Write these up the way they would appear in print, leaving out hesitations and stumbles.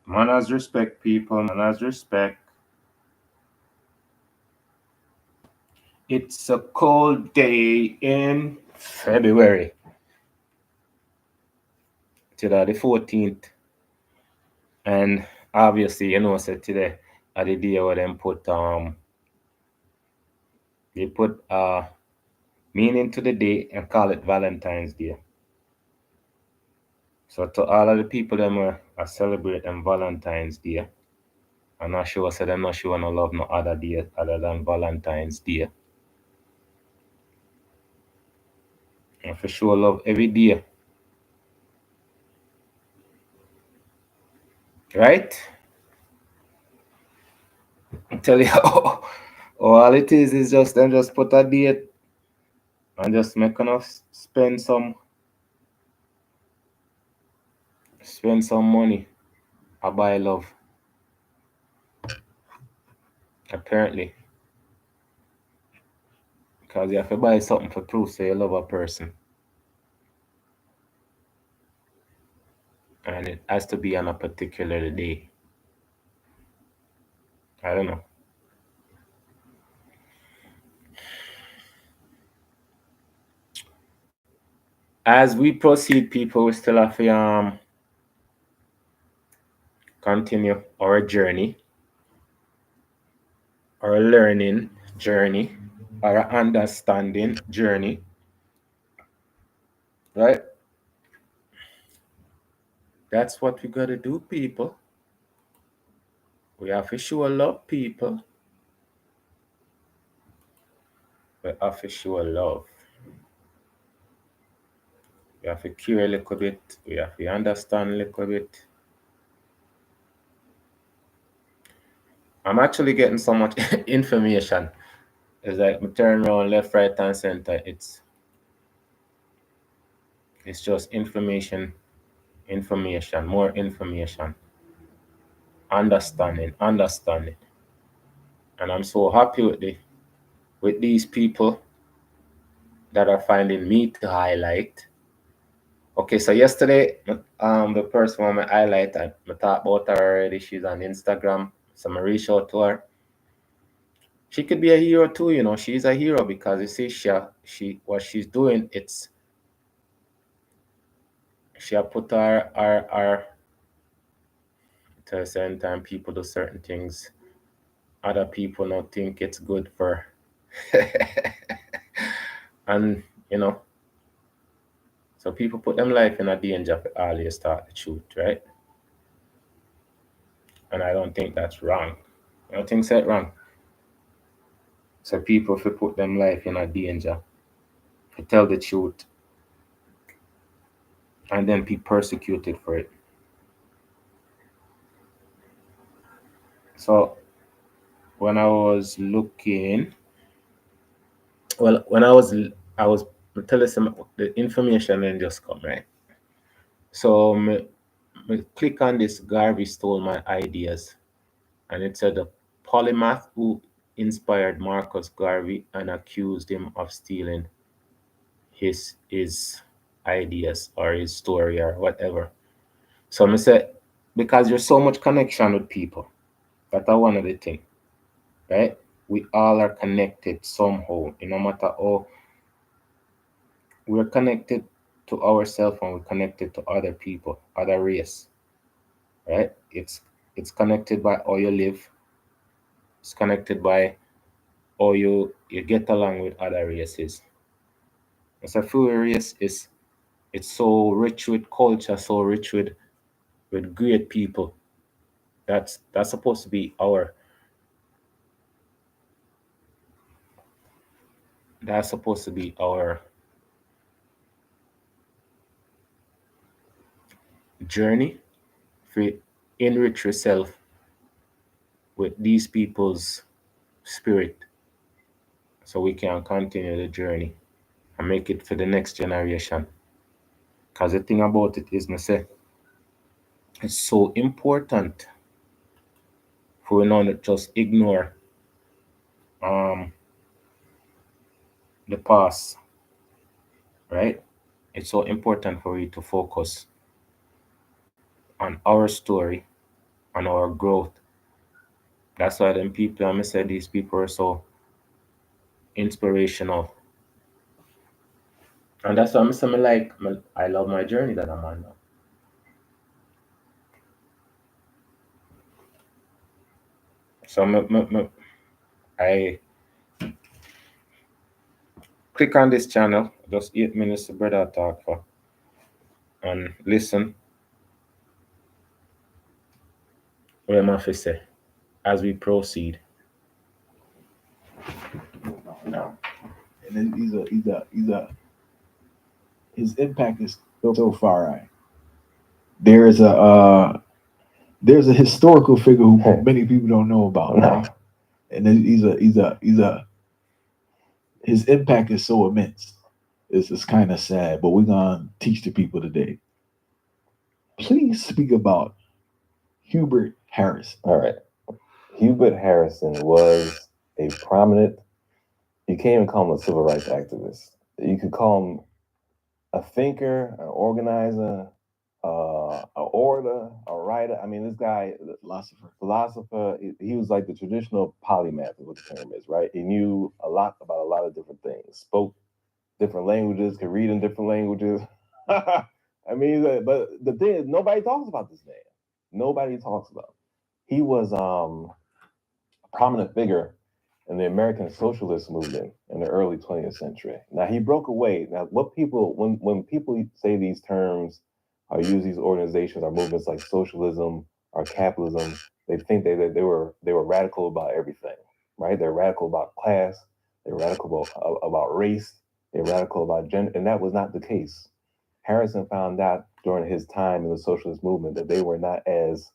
Manners respect, people. Manners respect. It's a cold day in February. Today the 14th. And obviously, so today are the day where they put meaning to the day and call it Valentine's Day. So to all of the people them are celebrating Valentine's Day, I'm not sure say them not sure no love no other day other than Valentine's Day. And for sure love every day. Right? I tell you all it is just them just put a date and just make enough spend some money. I buy love. Apparently. Because you have to buy something for proof so you love a person. And it has to be on a particular day. I don't know. As we proceed, people, we still have to continue our journey, our learning journey, our understanding journey, right? That's what we gotta do, people. We have to show love, people. We have to show love. We have to care a little bit. We have to understand a little bit. I'm actually getting so much information. It's like me turn around left, right, and center. It's just information, more information, understanding. And I'm so happy with these people that are finding me to highlight. Okay, so yesterday, the person one I highlight, I talked about her already. She's on Instagram. So I reach out to her. She could be a hero too, She's a hero because you see, she what she's doing. She have put her to a certain time. People do certain things. Other people don't think it's good for, and so people put them life in a danger for always talk the truth, right? And I don't think that's wrong. I don't think that's wrong. So people if put them life in a danger to tell the truth and then be persecuted for it. So when I was looking, well, when I was telling some the information and just come right. So me click on this. Garvey stole my ideas, and it said the polymath who inspired Marcus Garvey and accused him of stealing his ideas or his story or whatever. So I said, because there's so much connection with people. That's one of the things, right? We all are connected somehow. No matter how we're connected to ourselves and we're connected to other people, other race, right? It's connected by how you live. It's connected by how you get along with other races. It's a full race is it's so rich with culture, so rich with great people. That's supposed to be our journey for enrich yourself with these people's spirit so we can continue the journey and make it for the next generation. Because the thing about it is, me say, it's so important for we not just ignore um the past, right? It's so important for you to focus on our story and our growth. That's why them people, I say these people are so inspirational. And that's why I'm saying I love my journey that I'm on now. So I click on this channel, just 8 minutes of brother talk for, and listen what I'm have to say as we proceed. No. And then his impact is so far out. There's a historical figure who many people don't know about. No. Right? And then his impact is so immense. It's kind of sad, but we're gonna teach the people today. Please speak about Hubert Harris. All right. Hubert Harrison was a prominent, you can't even call him a civil rights activist. You could call him a thinker, an organizer, an orator, a writer. I mean, this guy, philosopher, he was like the traditional polymath, is what the term is, right? He knew a lot about a lot of different things, spoke different languages, could read in different languages. I mean, but the thing is, nobody talks about this man. Nobody talks about him. He was a prominent figure in the American socialist movement in the early 20th century. Now he broke away. Now, what people when people say these terms or use these organizations or movements like socialism or capitalism, they think they were radical about everything, right? They're radical about class, they're radical about race, they're radical about gender, and that was not the case. Harrison found out during his time in the socialist movement that they were not as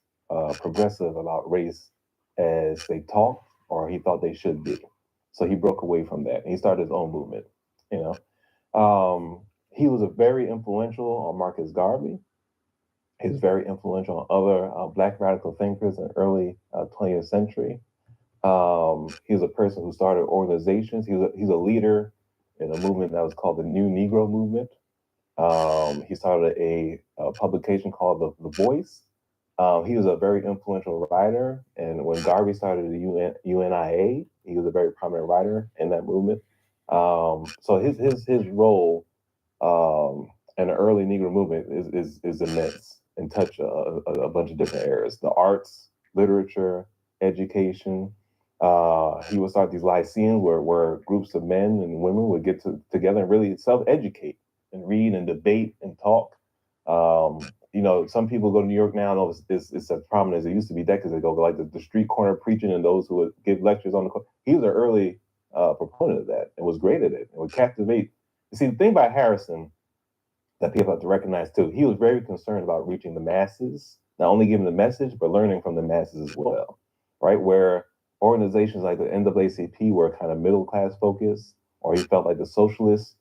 progressive about race as they talked or he thought they should be. So he broke away from that. He started his own movement. You know, he was a very influential on Marcus Garvey. He was very influential on other Black radical thinkers in the early 20th century. He was a person who started organizations. He's a leader in a movement that was called the New Negro Movement. He started a publication called The Voice. He was a very influential writer, and when Garvey started the UNIA, he was a very prominent writer in that movement. So his role in the early Negro movement is immense and touch a bunch of different areas: the arts, literature, education. He would start these lyceums where groups of men and women would get together and really self-educate and read and debate and talk. Some people go to New York now, and it's as prominent as it used to be decades ago, but like the street corner preaching and those who would give lectures on the corner. He was an early proponent of that and was great at it and would captivate. You see, the thing about Harrison that people have to recognize too, he was very concerned about reaching the masses, not only giving the message, but learning from the masses as well, right? Where organizations like the NAACP were kind of middle class focused, or he felt like the socialist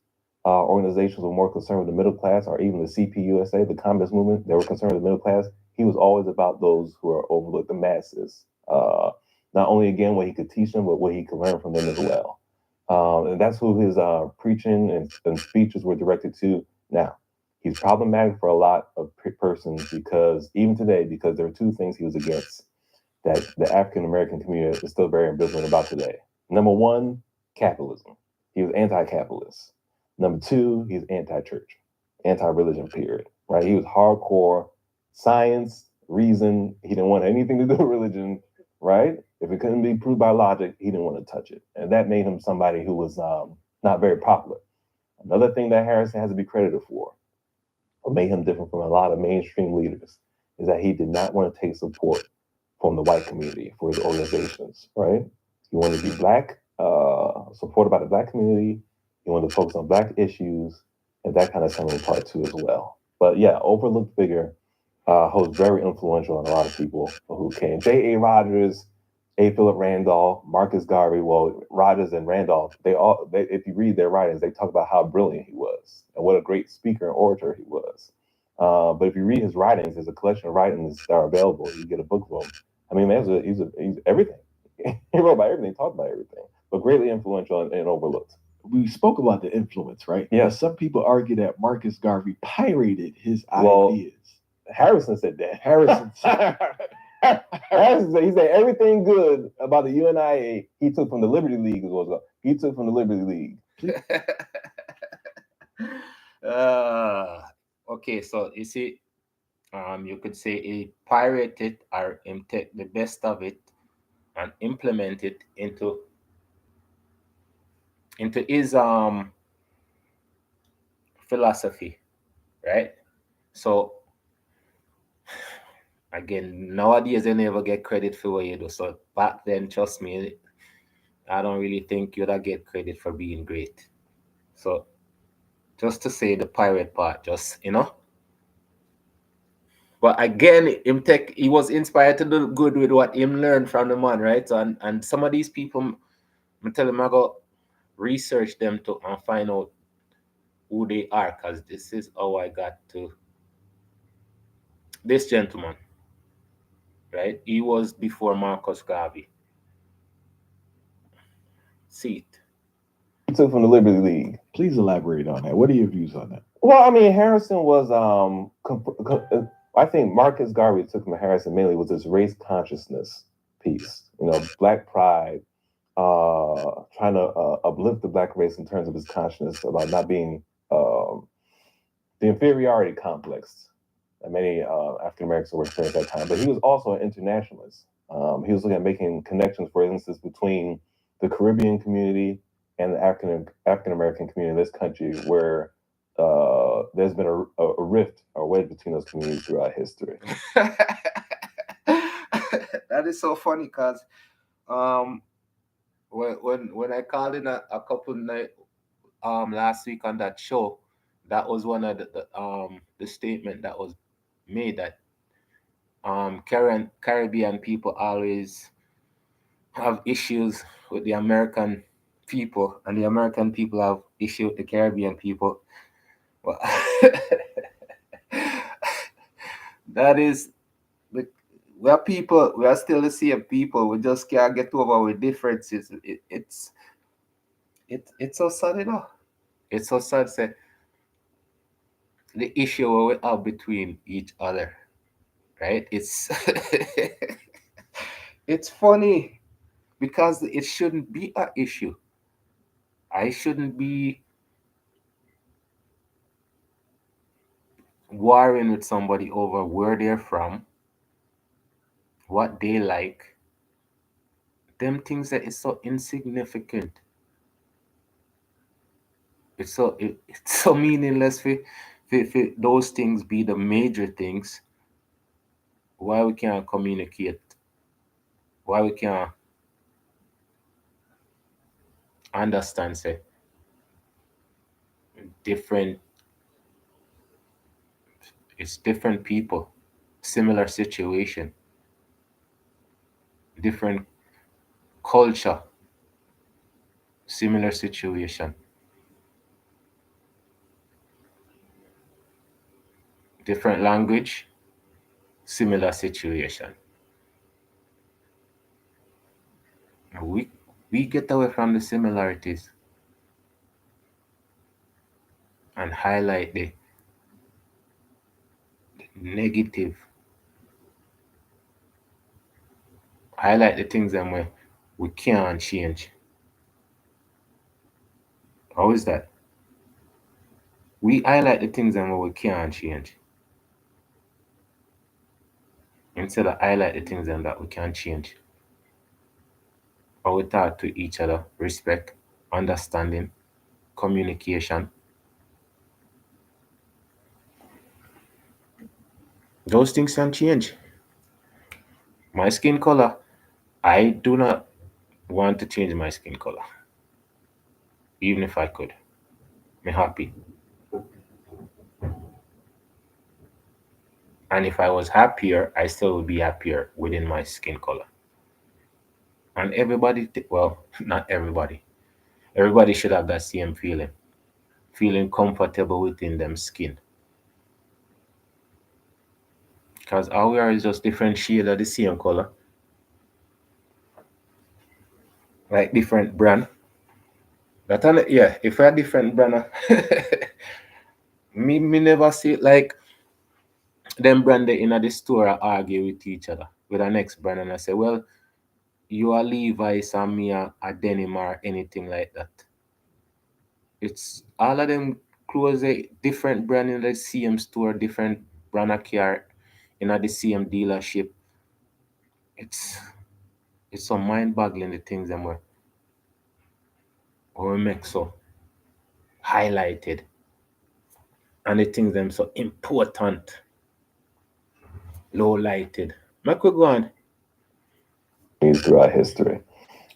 organizations were more concerned with the middle class, or even the CPUSA, the communist movement, they were concerned with the middle class. He was always about those who are overlooked, the masses. Not only again what he could teach them, but what he could learn from them as well. And that's who his preaching and speeches were directed to. Now, he's problematic for a lot of persons because even today, because there are two things he was against that the African American community is still very ambivalent about today. Number one, capitalism. He was anti-capitalist. Number two, he's anti-church, anti-religion, period. Right? He was hardcore science, reason. He didn't want anything to do with religion, right? If it couldn't be proved by logic, he didn't want to touch it. And that made him somebody who was not very popular. Another thing that Harrison has to be credited for, what made him different from a lot of mainstream leaders, is that he did not want to take support from the white community for his organizations, right? He wanted to be Black, supported by the Black community. He wanted to focus on Black issues, and that kind of set him apart too as well. But yeah, overlooked figure who was very influential on a lot of people who came. J.A. Rogers, A. Philip Randolph, Marcus Garvey. Well, Rogers and Randolph, if you read their writings, they talk about how brilliant he was and what a great speaker and orator he was. But if you read his writings, there's a collection of writings that are available. You get a book of them. I mean, man, he's everything. He wrote about everything, talked about everything, but greatly influential and overlooked. We spoke about the influence, right? Yeah. But some people argue that Marcus Garvey pirated his ideas. Harrison said that. Harrison said He said everything good about the UNIA he took from the Liberty League. He took from the Liberty League. Okay, so you see, you could say he pirated or him take the best of it and implement it into his philosophy, right? So again, nowadays they never get credit for what you do. So back then, trust me, I don't really think you'd get credit for being great. So just to say the pirate part, just. But again, he was inspired to do good with what him learned from the man, right? So, and some of these people, I tell him I go research them to and find out who they are, because this is how I got to this gentleman, right? He was before Marcus Garvey. See it. He took from the Liberty League. Please elaborate on that. What are your views on that? Well, I mean, Harrison was I think Marcus Garvey took from Harrison mainly was this race consciousness piece. Black pride, trying to uplift the black race in terms of his consciousness about not being the inferiority complex that many African Americans were experiencing at that time. But he was also an internationalist. He was looking at making connections, for instance, between the Caribbean community and the African American community in this country, where there's been a rift or wedge between those communities throughout history. That is so funny, because when I called in a couple night last week on that show, that was one of the statement that was made, that Caribbean people always have issues with the American people, and the American people have issue with the Caribbean people. Well, that is, we are people. We are still the same people. We just can't get over our differences. It's so sad, It's so sad. Say the issue we have between each other, right? It's it's funny, because it shouldn't be an issue. I shouldn't be warring with somebody over where they're from, what they like. Them things that is so insignificant. It's so meaningless for those things be the major things. Why we can't communicate? Why we can't understand, say, different it's different people, similar situation, different culture, similar situation, different language, similar situation. We get away from the similarities and highlight the negative, highlight the things that we can't change. How is that? We highlight the things that we can't change, instead of highlight the things that we can change. How we talk to each other, respect, understanding, communication. Those things can change. My skin color, I do not want to change my skin color. Even if I could. I'm happy. And if I was happier, I still would be happier within my skin color. And everybody, well, not everybody. Everybody should have that same feeling. Feeling comfortable within them skin. Because all we are is just different shade of the same color. Like different brand. Yeah, if we're different brand, me never see it like them brand in the store argue with each other. with an next brand and I say, well, you are Levi's and me a denim or anything like that. It's all of them clothes a different brand in the same store, different brand of car in the same dealership. It's it's so mind boggling the things them we make so highlighted and the things them so important, low lighted. Make we go on. Throughout history.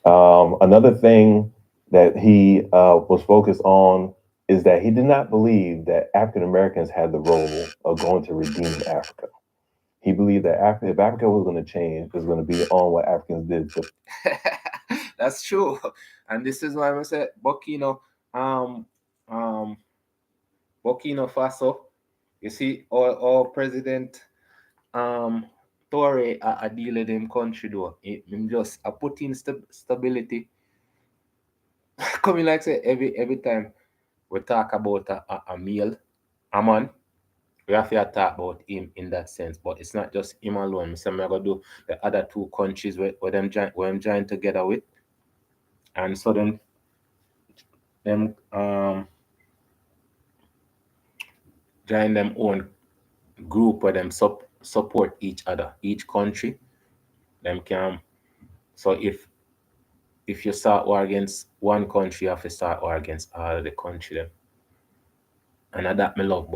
Another thing that he was focused on is that he did not believe that African Americans had the role of going to redeem Africa. He believed that if Africa was going to change, it was going to be on what Africans did to. That's true. And this is why I say um um Burkina Faso, you see all president um Toure a deal with them country though. Him just a put in stability. Coming like say every time we talk about a meal, a man, we have to talk about him in that sense. But it's not just him alone. Me say I'm gonna do the other two countries where them join together with, and so then them join them own group where them support each other, each country. Them can so if you start war against one country, you have to start war against all the country them. And that me love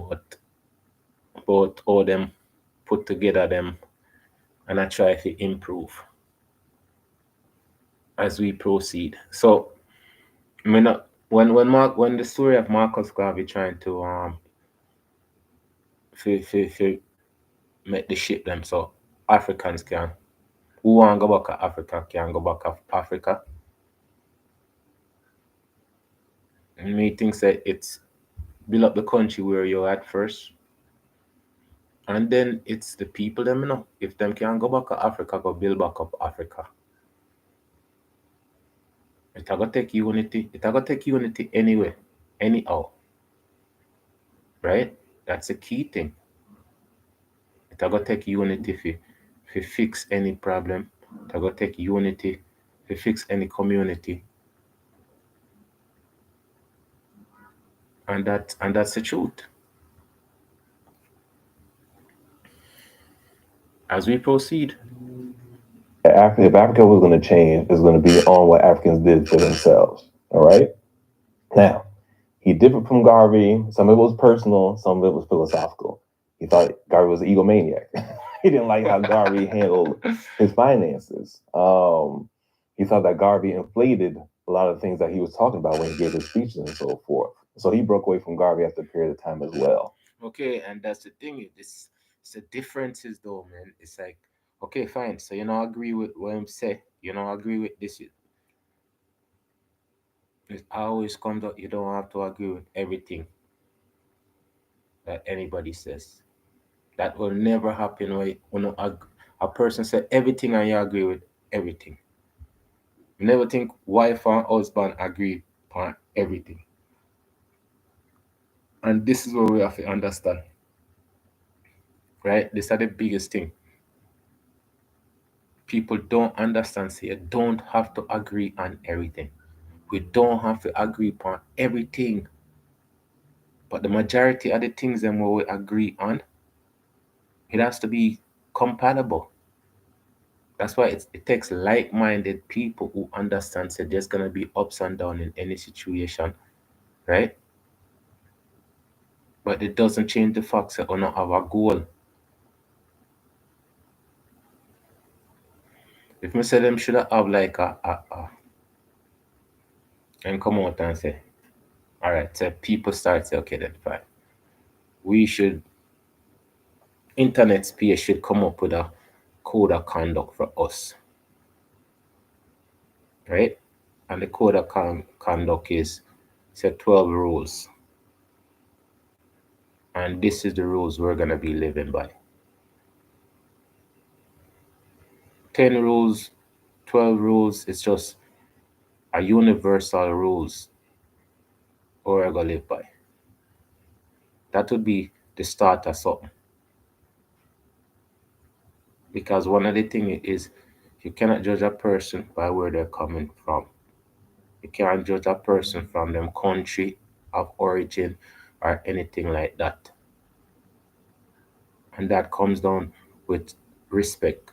both all them put together them and I try to improve as we proceed. So I mean, when the story of Marcus Garvey trying to fi make the ship them so Africans can who want go back to Africa can go back to Africa. And me think that it's build up the country where you're at first. And then it's the people them, If them can go back to Africa, go build back up Africa. It gonna take unity. It gonna take unity anyway, anyhow. Right? That's a key thing. It gonna take unity if fix any problem. It gonna take unity if fix any community. And that's the truth. As we proceed. If Africa was going to change, it's going to be on what Africans did for themselves. All right. Now, he differed from Garvey. Some of it was personal, some of it was philosophical. He thought Garvey was an egomaniac. He didn't like how Garvey handled his finances. He thought that Garvey inflated a lot of things that he was talking about when he gave his speeches and so forth. So he broke away from Garvey after a period of time as well. Okay, and that's the thing. It's the differences though, man. It's like, okay, fine. So you know, agree with what I'm say. You know, agree with this. It always comes out. You don't have to agree with everything that anybody says. That will never happen. Where a person said everything and you agree with everything. You never think wife and husband agree on everything. And this is what we have to understand, right? This are the biggest thing. People don't understand. So you don't have to agree on everything. We don't have to agree upon everything. But the majority of the things that we agree on, it has to be compatible. That's why it takes like-minded people who understand that there's gonna be ups and downs in any situation, right? But it doesn't change the fact that we don't have a goal. If me say them should have like and come out and say, all right, so people start say, okay, then fine. We should internet space should come up with a code of conduct for us, right? And the code of conduct is set 12 rules. And this is the rules we're gonna be living by. 10 rules, 12 rules, it's just a universal rules we're gonna live by. That would be the start of something. Because one of the things is you cannot judge a person by where they're coming from. You can't judge a person from them country of origin or anything like that. And that comes down with respect.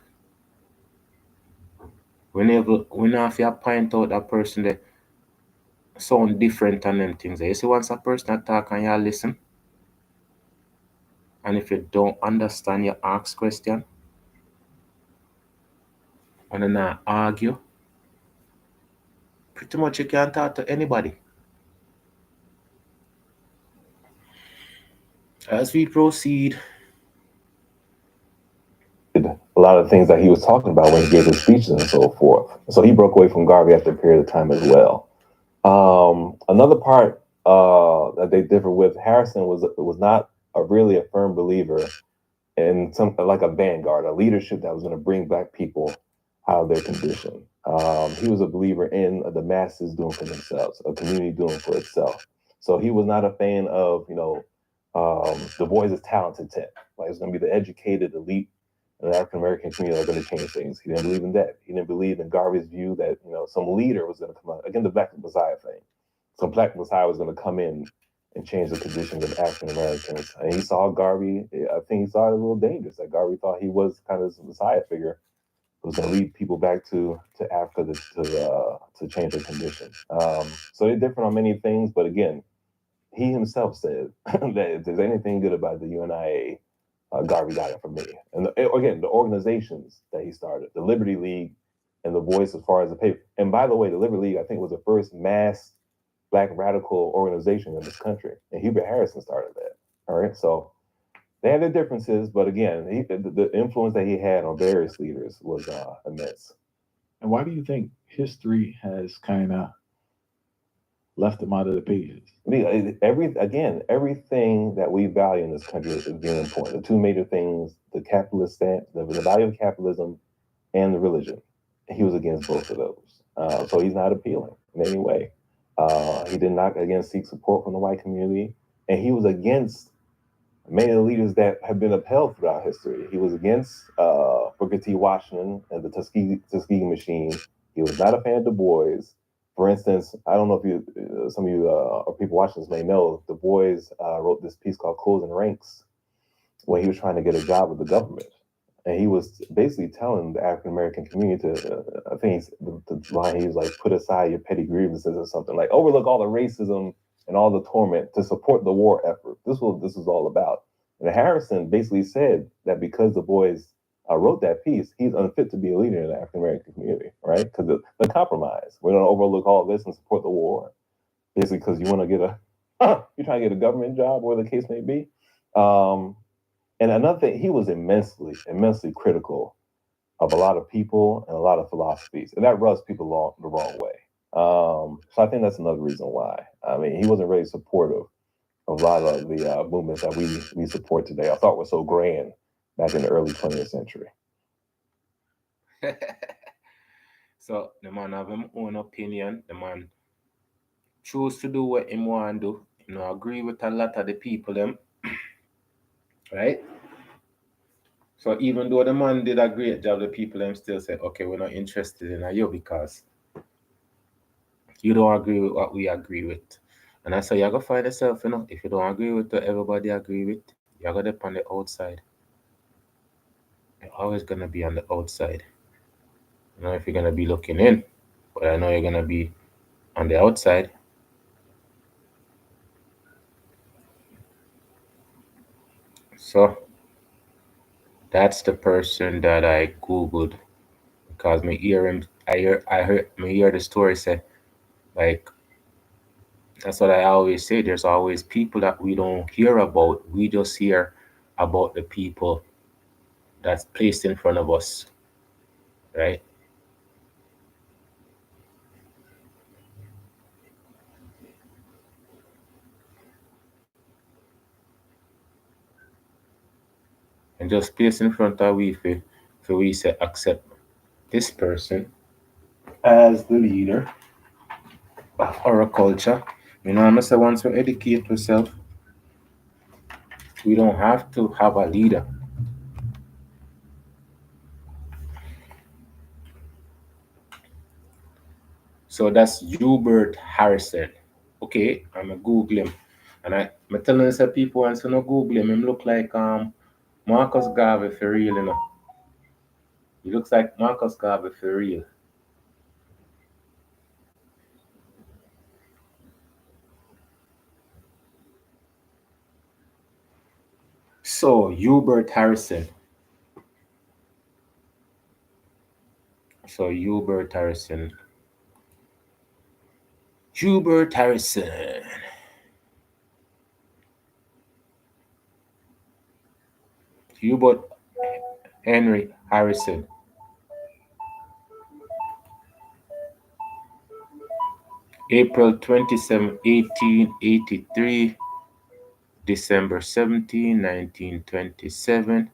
Whenever you point out a person that sound different and them things. You see once a person that talk and you listen, and if you don't understand, you ask question and then I argue, pretty much you can talk to anybody. As we proceed, A lot of things that he was talking about when he gave his speeches and so forth. So he broke away from Garvey after a period of time as well. Another part that they differ with, Harrison was not really a firm believer in some like a vanguard, a leadership that was going to bring Black people out of their condition. He was a believer in the masses doing for themselves, a community doing for itself. So he was not a fan of, Du Bois's talented tech. Like it's going to be the educated elite in the African American community that are going to change things. He didn't believe in that. He didn't believe in Garvey's view that some leader was going to come out again, the Black Messiah thing. Some Black Messiah was going to come in and change the conditions of African Americans. And he saw Garvey. I think he saw it a little dangerous. That Garvey thought he was kind of this Messiah figure who was going to lead people back to Africa to change their condition. So they're different on many things, but again, he himself said that if there's anything good about the UNIA, Garvey got it from me. And again, the organizations that he started, the Liberty League and the Voice, as far as the paper. And by the way, the Liberty League, I think, was the first mass Black radical organization in this country. And Hubert Harrison started that. All right. So they had their differences, but again, the influence that he had on various leaders was immense. And why do you think history has kind of left him out of the pages? Everything that we value in this country is very important. The two major things: the capitalist stance, the value of capitalism, and the religion. He was against both of those, so he's not appealing in any way. He did not again seek support from the white community, and he was against many of the leaders that have been upheld throughout history. He was against Booker T. Washington and the Tuskegee Machine. He was not a fan of Du Bois. For instance, I don't know if some of you or people watching this may know, Du Bois wrote this piece called "Closing Ranks" when he was trying to get a job with the government. And he was basically telling the African American community to, I think the line he was like, put aside your petty grievances or something, like overlook all the racism and all the torment to support the war effort. This is all about. And Harrison basically said that because Du Bois wrote that piece, he's unfit to be a leader in the African American community, right? Because the compromise, we're going to overlook all this and support the war, basically because you want to get you're trying to get a government job, whatever the case may be. And another thing, he was immensely critical of a lot of people and a lot of philosophies, and that rubs people the wrong way. So I think that's another reason why. I mean, he wasn't really supportive of a lot of the movements that we support today. I thought were so grand back in the early 20th century. so the man have his own opinion. The man choose to do what he want to do. Agree with a lot of the people them, right? So even though the man did a great job, the people them still say, okay, we're not interested in you because you don't agree with what we agree with. And that's how you're gonna find yourself, if you don't agree with what everybody agree with, you're gonna be on the outside. You're always gonna be on the outside. If you're gonna be looking in, but I know you're gonna be on the outside. So that's the person that I googled because me hear him. I hear the story say like that's what I always say. There's always people that we don't hear about. We just hear about the people that's placed in front of us, right? And just place in front of we for we say accept this person as the leader of our culture. I'm say once we educate ourselves, we don't have to have a leader. So that's Hubert Harrison. Okay, I'm a Google him. And I'm telling some people once you know Google him look like Marcus Garvey for real, you know. He looks like Marcus Garvey for real. So Hubert Harrison. So Hubert Harrison. Hubert Harrison. Hubert Henry Harrison. April 27, 1883, December 17, 1927,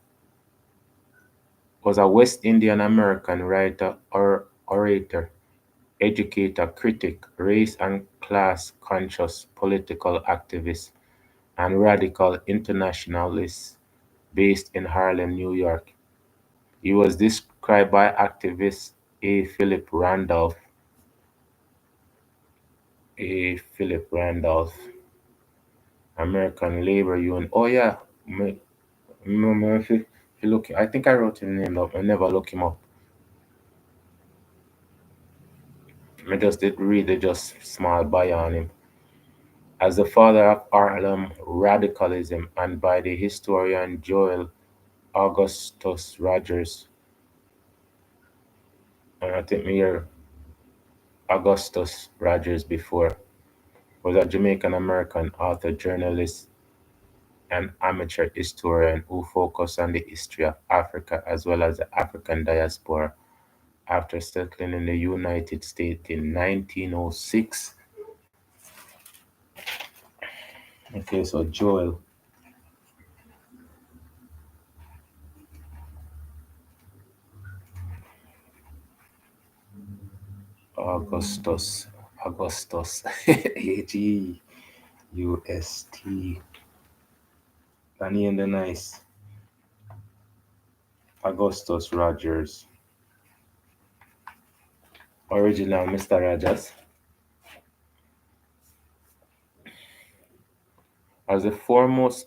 was a West Indian American writer or orator, educator, critic, race and class conscious political activist, and radical internationalist based in Harlem, New York. He was described by activist A. Philip Randolph, American Labor Union. Oh yeah, if you look, I think I wrote his name up. I never look him up. I just did read the just small bio on him. As the father of Harlem radicalism and by the historian Joel Augustus Rogers, and I think me hear Augustus Rogers before, was a Jamaican American author, journalist, and amateur historian who focused on the history of Africa as well as the African diaspora after settling in the United States in 1906. Okay, so Joel Augustus, Augustus, August. That name the nice. Augustus Rogers, original Mr. Rogers, as the foremost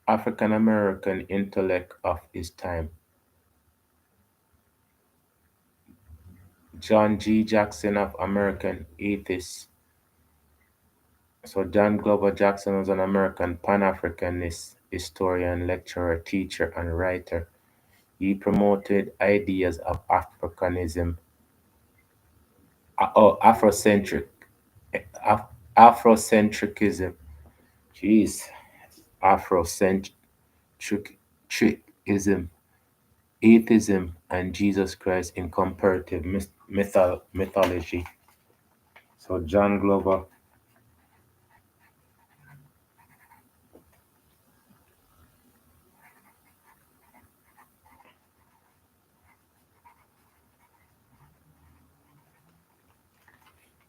African American intellect of his time. John G. Jackson of American Atheists. So John Glover Jackson was an American Pan-Africanist historian, lecturer, teacher, and writer. He promoted ideas of Africanism, Afrocentric, Af- Afrocentricism. Jeez, Afrocentricism, atheism, and Jesus Christ in comparative mythology. So John Glover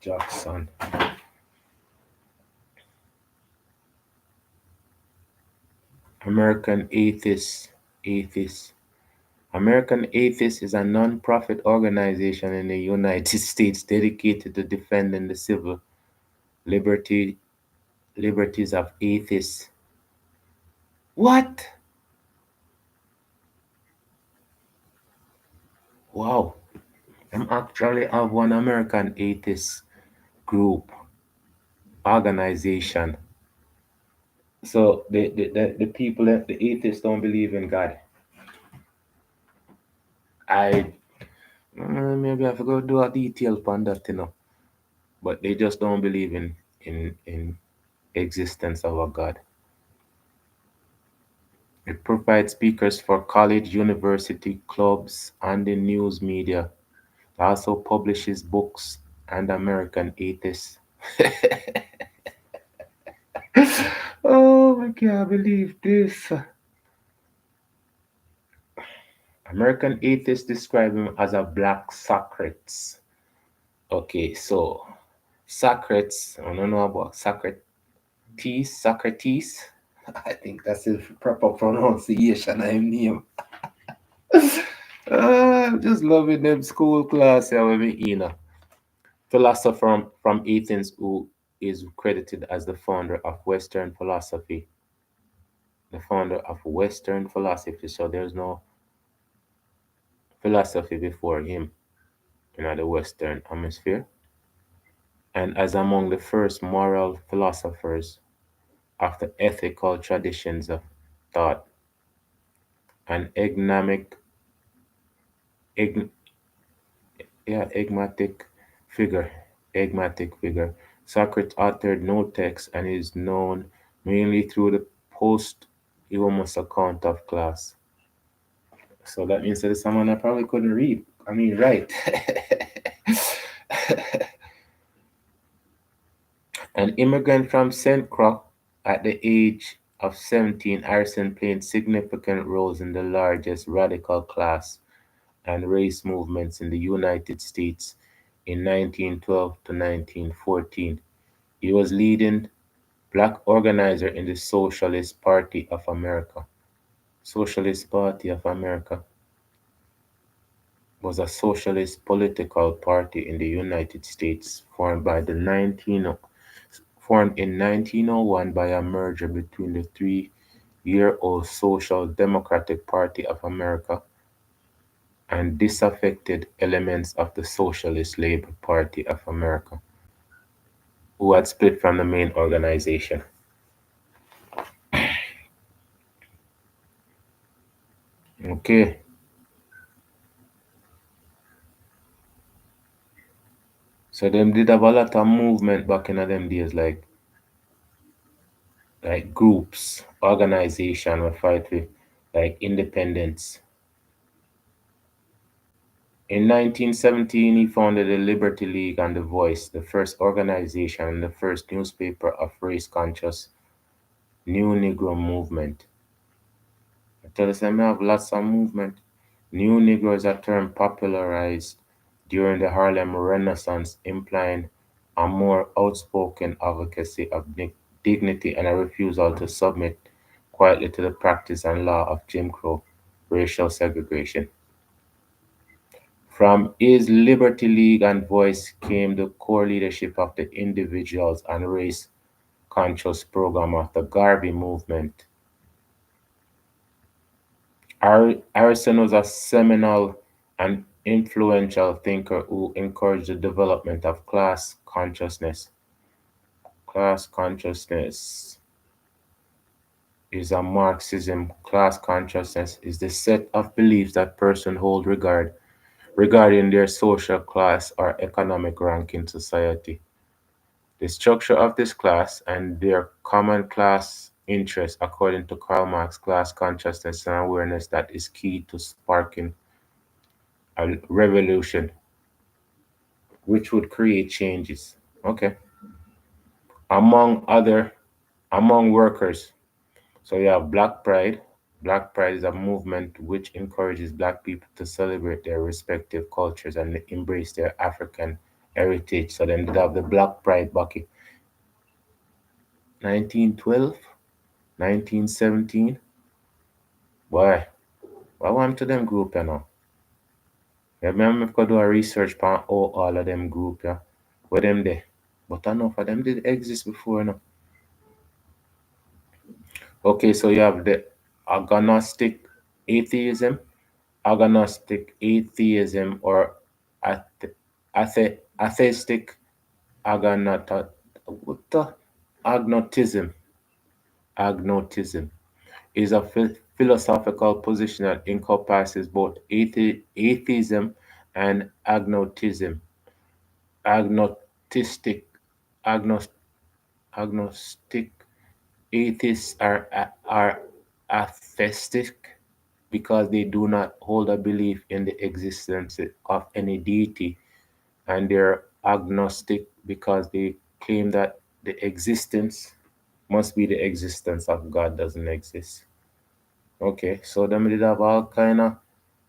Jackson. American Atheist. American Atheist is a non-profit organization in the United States dedicated to defending the civil liberty liberties of atheists. What? Wow. I'm actually have one American atheist group organization. So the people, the atheists don't believe in God. I maybe I have to go do a detail on that, you know. But they just don't believe in existence of a God. It provides speakers for college, university, clubs, and the news media. It also publishes books and American Atheists. Oh, I can't believe this. American Atheists describe him as a black Socrates. Okay, so Socrates, I don't know about Socrates. I think that's the proper pronunciation of his name. I'm just loving them school class here with me, you know. philosopher from Athens who is credited as the founder of Western philosophy, the founder of Western philosophy. So there's no philosophy before him in the Western hemisphere. And as among the first moral philosophers of the ethical traditions of thought, an eg, enigmatic figure, enigmatic figure. Socrates authored no text and is known mainly through the posthumous account of class. So that means that someone I probably couldn't read. I mean, write. An immigrant from St. Croix at the age of 17, Harrison played significant roles in the largest radical class and race movements in the United States in 1912 to 1914. He was leading black organizer in the Socialist Party of America. Socialist Party of America was a socialist political party in the United States formed in 1901 by a merger between the three-year-old Social Democratic Party of America and disaffected elements of the Socialist Labor Party of America, who had split from the main organization. Okay, so them did have a lot of movement back in them days, like groups, organization were fight with like independence. In 1917, he founded the Liberty League and The Voice, the first organization and the first newspaper of race-conscious New Negro movement. I tell you, I have lots of movement. New Negro is a term popularized during the Harlem Renaissance, implying a more outspoken advocacy of dignity and a refusal to submit quietly to the practice and law of Jim Crow racial segregation. From his Liberty League and Voice came the core leadership of the Individuals and Race Conscious program of the Garvey movement. Harrison was a seminal and influential thinker who encouraged the development of class consciousness. Class consciousness is a Marxism. Class consciousness is the set of beliefs that persons hold regarding their social class or economic rank in society. The structure of this class and their common class interests, according to Karl Marx, class consciousness and awareness that is key to sparking a revolution which would create changes. Okay. Among other, among workers. So you have Black Pride. Black Pride is a movement which encourages Black people to celebrate their respective cultures and embrace their African heritage. So then they have the Black Pride back in 1912, 1917. Boy, what want to them group, you know? Yeah, remember if I do a research on all of them group, yeah, where them there. But I know for them did exist before, you know. Okay, so you have the agnostic atheism, agnostic atheism, or atheistic agonata, what the agnotism. Agnotism is a philosophical position that encompasses both atheism and agnotism. Agnostic, agnost, agnostic atheists are atheistic because they do not hold a belief in the existence of any deity, and they're agnostic because they claim that the existence must be the existence of God doesn't exist. Okay, so them did have all kind of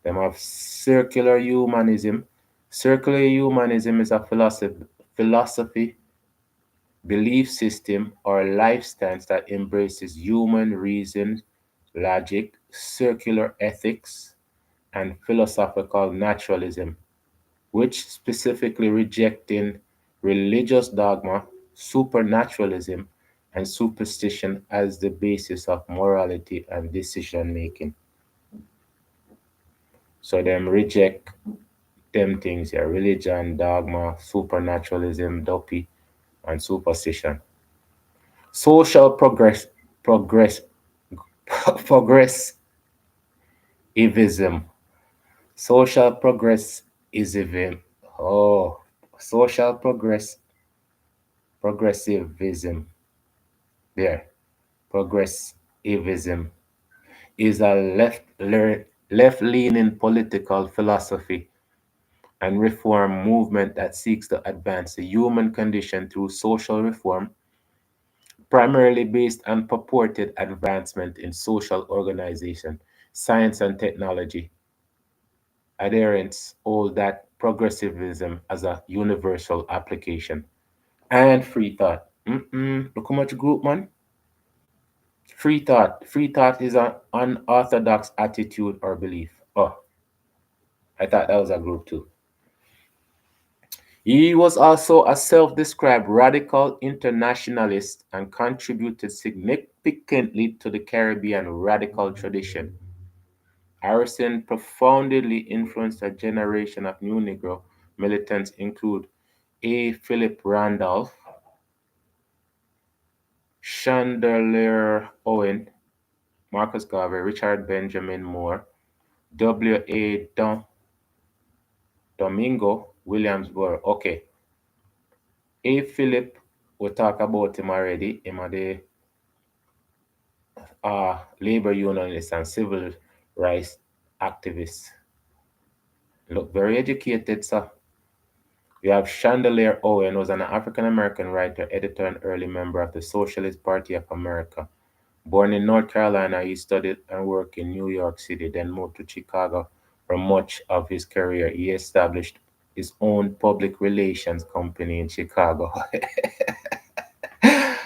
them have circular humanism. Circular humanism is a philosophy, belief system, or life stance that embraces human reason, logic, circular ethics, and philosophical naturalism, which specifically rejecting religious dogma, supernaturalism, and superstition as the basis of morality and decision making. So them reject them things here: religion, dogma, supernaturalism, dopey, and superstition. Social progress, progressivism, social progressivism. Oh, social progressivism. There, progressivism is a left-leaning political philosophy and reform movement that seeks to advance the human condition through social reform, primarily based on purported advancement in social organization, science and technology. Adherents hold that progressivism as a universal application and free thought. Look how much group, man. Free thought. Free thought is an unorthodox attitude or belief. Oh, I thought that was a group too. He was also a self described radical internationalist and contributed significantly to the Caribbean radical tradition. Harrison profoundly influenced a generation of new Negro militants, include A. Philip Randolph, Chandler Owen, Marcus Garvey, Richard Benjamin Moore, W. A. Domingo Williamsburg. Okay, A. Philip, we talk about him already. Him are the labor unionist and civil rights activist. Look very educated, sir. We have Chandler Owen, was an African American writer, editor, and early member of the Socialist Party of America. Born in North Carolina, he studied and worked in New York City, then moved to Chicago. For much of his career, he established his own public relations company in Chicago.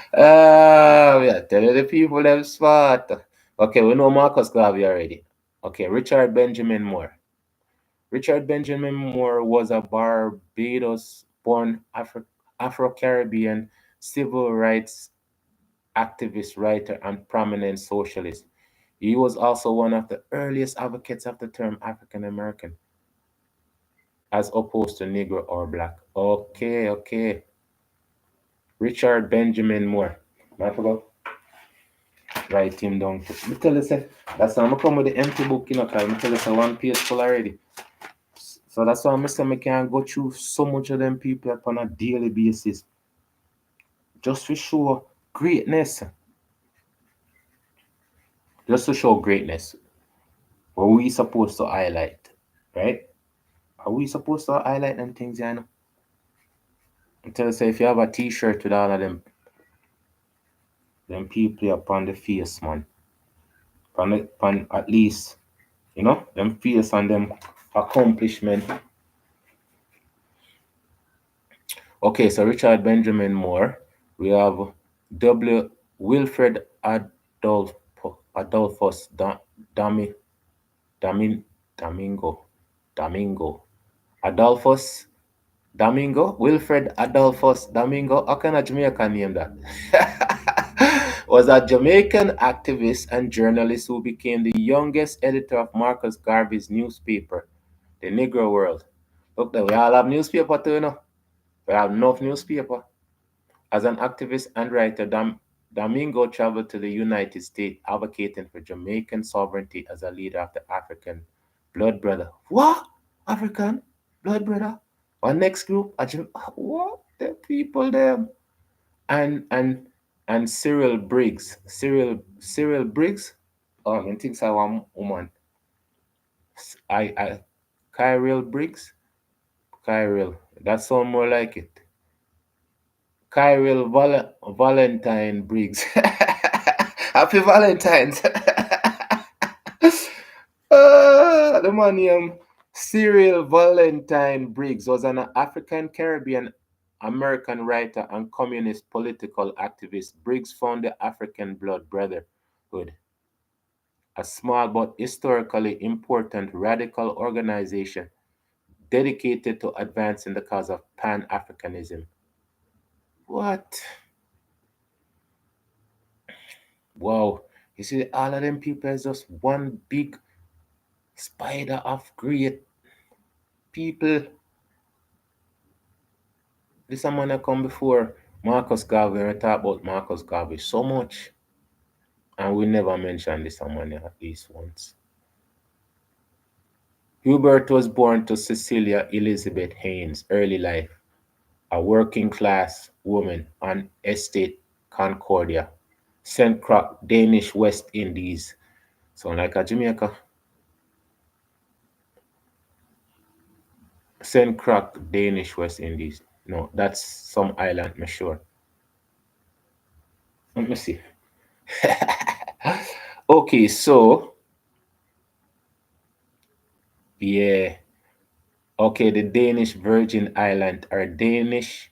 We are telling the people them smart. Okay, we know Marcus Garvey already. Okay, Richard Benjamin Moore. Richard Benjamin Moore was a Barbados born Afro Caribbean civil rights activist, writer, and prominent socialist. He was also one of the earliest advocates of the term African American, as opposed to Negro or Black. Okay, okay. Richard Benjamin Moore. I forgot. Write him down. Me tell you, say, that's why I come with the empty book, you know, because I tell you, say, one page full already. So that's why I say I can go through so much of them people upon a daily basis. Just to show greatness. Just to show greatness. What we supposed to highlight. Right? Are we supposed to highlight them things, you know? Until say if you have a t-shirt with all of them people upon the face, man. Upon at least, you know, them face and them accomplishment. Okay, so Richard Benjamin Moore. We have W. Wilfred Adolphus Dami, Damin, Domingo. Domingo. Adolphus Domingo? Wilfred Adolphus Domingo? How can a Jamaican name that? Was a Jamaican activist and journalist who became the youngest editor of Marcus Garvey's newspaper, The Negro World. Look, there, we all have newspaper too, you know. We have enough newspaper. As an activist and writer, Domingo traveled to the United States, advocating for Jamaican sovereignty as a leader of the African blood brother. What? African blood brother? Our next group? What? The people there? And and Cyril Briggs. Cyril Briggs? Oh, I think so one woman. I Kyril Briggs? Kyril. That sound more like it. Valentine Briggs. Happy Valentine's. The man Cyril Valentine Briggs was an African Caribbean American writer and communist political activist. Briggs founded the African Blood Brotherhood, a small but historically important radical organization dedicated to advancing the cause of Pan Africanism. What? Wow. You see, all of them people is just one big spider of great people. This a man that come before Marcus Garvey, and we talk about Marcus Garvey so much. And we never mention this man at least once. Hubert was born to Cecilia Elizabeth Haynes, early life, a working class woman on estate Concordia, St. Croix, Danish West Indies. Sound like a Jamaica. St. Croix, Danish West Indies. No, that's some island, I'm sure. Let me see. Okay, so yeah. Okay, the Danish Virgin Island or Danish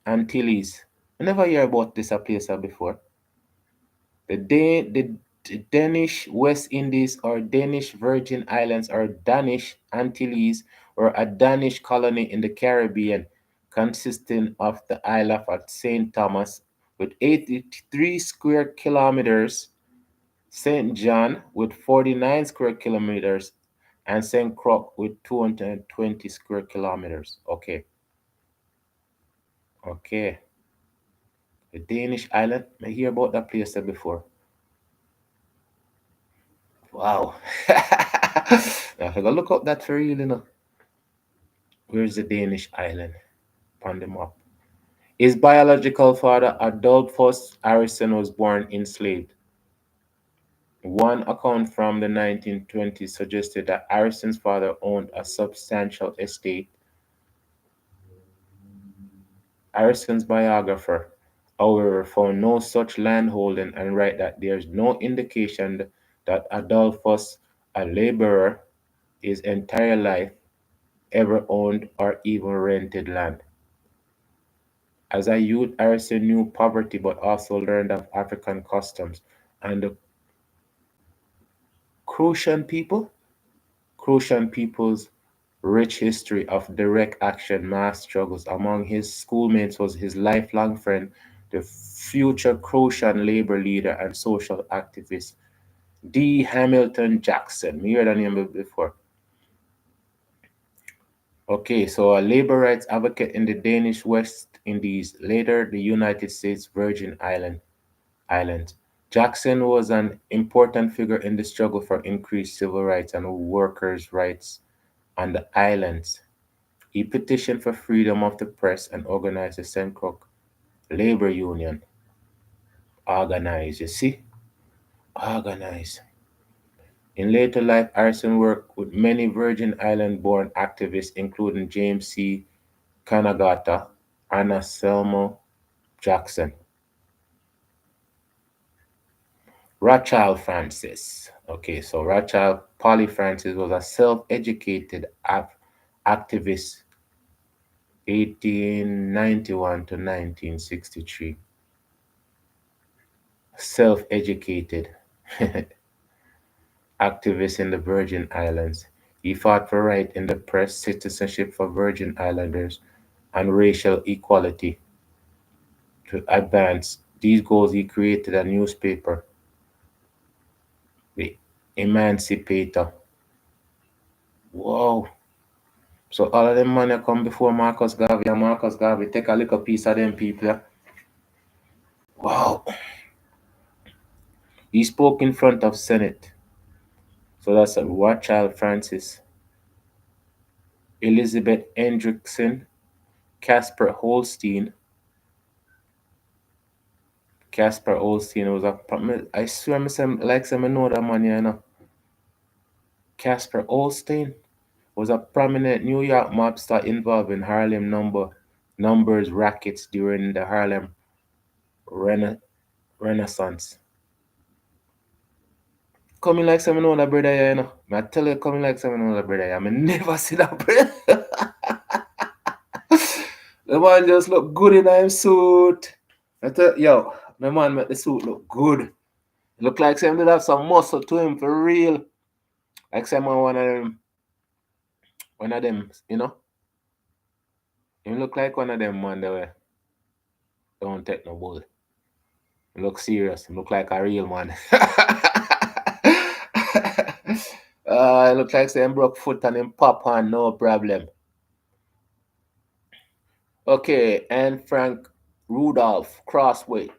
Antilles. I never hear about this a place before. The Danish West Indies or Danish Virgin Islands or Danish Antilles were a Danish colony in the Caribbean consisting of the Isle of St. Thomas with 83 square kilometers, St. John with 49 square kilometers, and St. Croix with 220 square kilometers. Okay, okay. The Danish island, I hear about that place before. Wow. I have to look up that for real, you know. Where's the Danish island? On the map. His biological father, Adolphus Harrison, was born enslaved. One account from the 1920s suggested that Harrison's father owned a substantial estate. Harrison's biographer, however, found no such landholding and write that there is no indication that Adolphus, a laborer, his entire life ever owned or even rented land. As a youth, Harrison knew poverty but also learned of African customs and the Crucian people, Crucian people's rich history of direct action, mass struggles. Among his schoolmates was his lifelong friend, the future Crucian labor leader and social activist D. Hamilton Jackson. Me heard that name before. Okay, so a labor rights advocate in the Danish West Indies, later the United States Virgin Islands. Jackson was an important figure in the struggle for increased civil rights and workers' rights on the islands. He petitioned for freedom of the press and organized the St. Croix Labor Union. Organize, you see? Organize. In later life, Harrison worked with many Virgin Island born activists, including James C. Kanagata, Anna Selmo Jackson, Rothschild Francis. Okay, so Rothschild Polly Francis was a self educated activist 1891 to 1963. Self educated activist in the Virgin Islands. He fought for right in the press, citizenship for Virgin Islanders, and racial equality. To advance these goals, he created a newspaper, the Emancipator. Whoa. So all of them man that come before Marcus Garvey and Marcus Garvey take a little piece of them people. Yeah. Wow. He spoke in front of Senate. So that's a Rothschild Francis, Elizabeth Hendrickson, Casper Holstein. Casper Holstein was a. I swear, like some know that man, you know. Casper Holstein was a prominent New York mobster involved in Harlem numbers rackets during the Harlem Rena, Renaissance. Coming like some know that brother, you know. I tell you, coming like some know that brother. I never see that brother. The man just look good in his suit. I tell yo, my man make the suit look good. Look like some did have some muscle to him for real. Like some one of them, you know. You look like one of them man that don't take no bull. You look serious. You look like a real man. It look like some broke foot and him pop on, no problem. Okay, and Rudolph Crossway.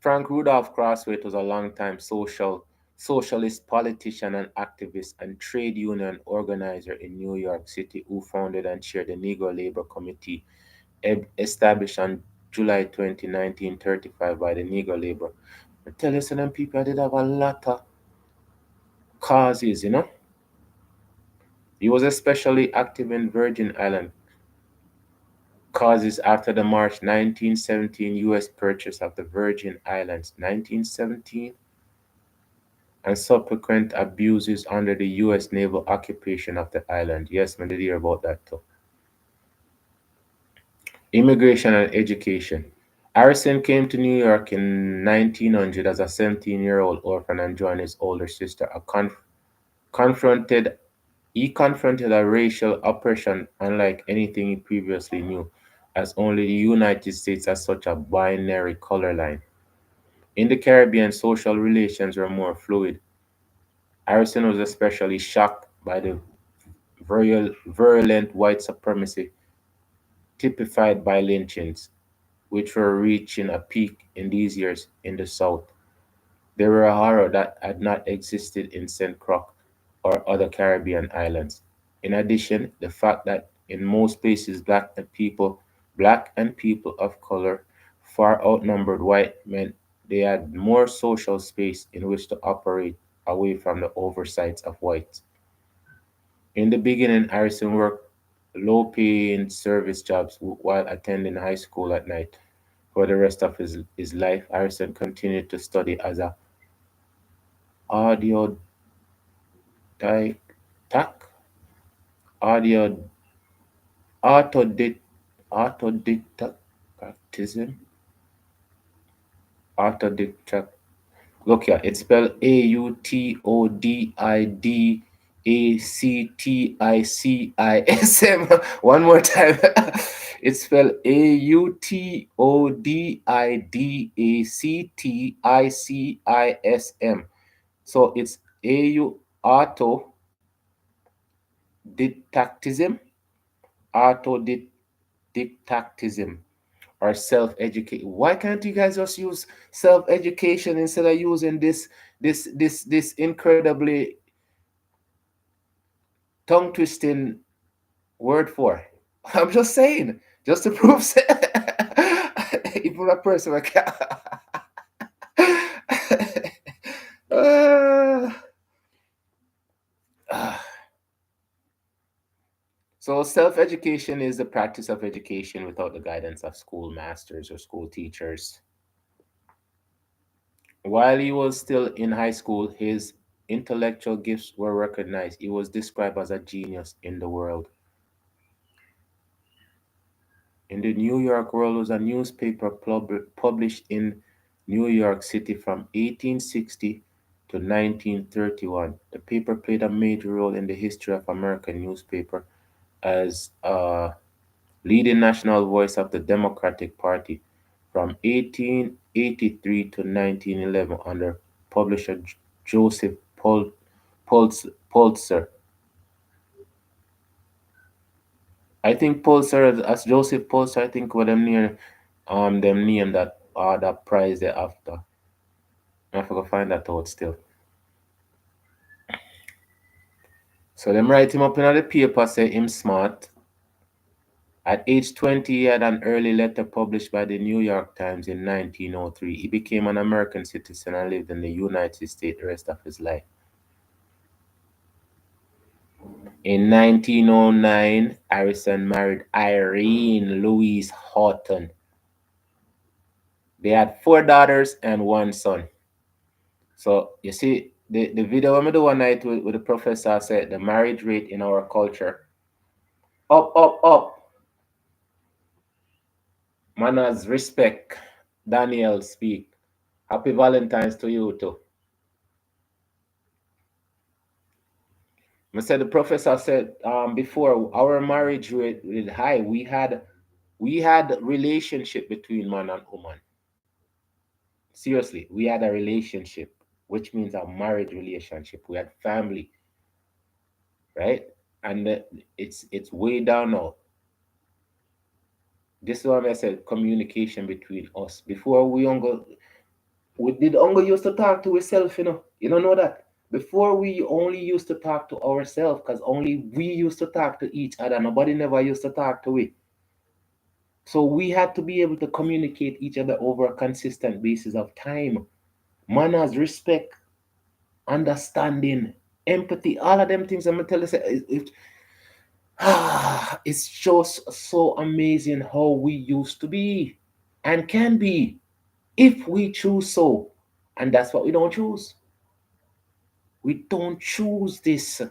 Frank Rudolph Crossway was a longtime socialist politician and activist and trade union organizer in New York City who founded and chaired the Negro Labor Committee established on July 20, 1935 by the Negro Labor. I tell you, some people did have a lot of causes, you know. He was especially active in Virgin Island causes after the March 1917 U.S. purchase of the Virgin Islands 1917 and subsequent abuses under the U.S. naval occupation of the island. Yes, I did hear about that too. Immigration and education. Harrison came to New York in 1900 as a 17-year-old orphan and joined his older sister. Confronted, he confronted a racial oppression unlike anything he previously knew, as only the United States has such a binary color line. In the Caribbean, social relations were more fluid. Harrison was especially shocked by the virulent white supremacy typified by lynchings, which were reaching a peak in these years in the South. They were a horror that had not existed in St. Croix or other Caribbean islands. In addition, the fact that in most places black and people of color far outnumbered white meant they had more social space in which to operate away from the oversights of whites. In the beginning, Harrison worked low-paying service jobs while attending high school at night. For the rest of his life, Harrison continued to study as a audiodidactic, audio, autodidact, autodidactism, autodidact. Look here, it's spelled AUTODIDACTICISM. One more time. It's spelled AUTODIDACTICISM. So it's AU autodidactism, autodidactism, or self-education. Why can't you guys just use self-education instead of using this incredibly tongue twisting word for? I'm just saying, just to prove even a person I can. uh, so self-education is the practice of education without the guidance of school masters or school teachers. While he was still in high school, his intellectual gifts were recognized. He was described as a genius in the world. In the New York World was a newspaper published in New York City from 1860 to 1931. The paper played a major role in the history of American newspaper as a leading national voice of the Democratic Party from 1883 to 1911 under publisher Joseph Pulitzer. I think Pulitzer, as Joseph Pulitzer, I think what them name that prize they after. I forgot find that out still. So them write him up in the paper, say him smart. At age 20, he had an early letter published by the New York Times in 1903. He became an American citizen and lived in the United States the rest of his life. In 1909, Harrison married Irene Louise Houghton. They had 4 daughters and 1 son. So you see, the video I do one night with the professor said the marriage rate in our culture up, up, up. Manners, respect. Daniel speak. Happy Valentine's to you too. I said the professor said before our marriage rate is high. We had We had a relationship between man and woman. Seriously, we had a relationship, which means a marriage relationship. We had family, right? And it's way down now. This is what I said, communication between us. Before we did only used to talk to ourselves, you know. You don't know that. Before we only used to talk to ourselves, because only we used to talk to each other. Nobody never used to talk to we. So we had to be able to communicate each other over a consistent basis of time. Manners, respect, understanding, empathy, all of them things. I'm gonna tell you, it's just so amazing how we used to be and can be if we choose so. And that's what we don't choose. We don't choose this.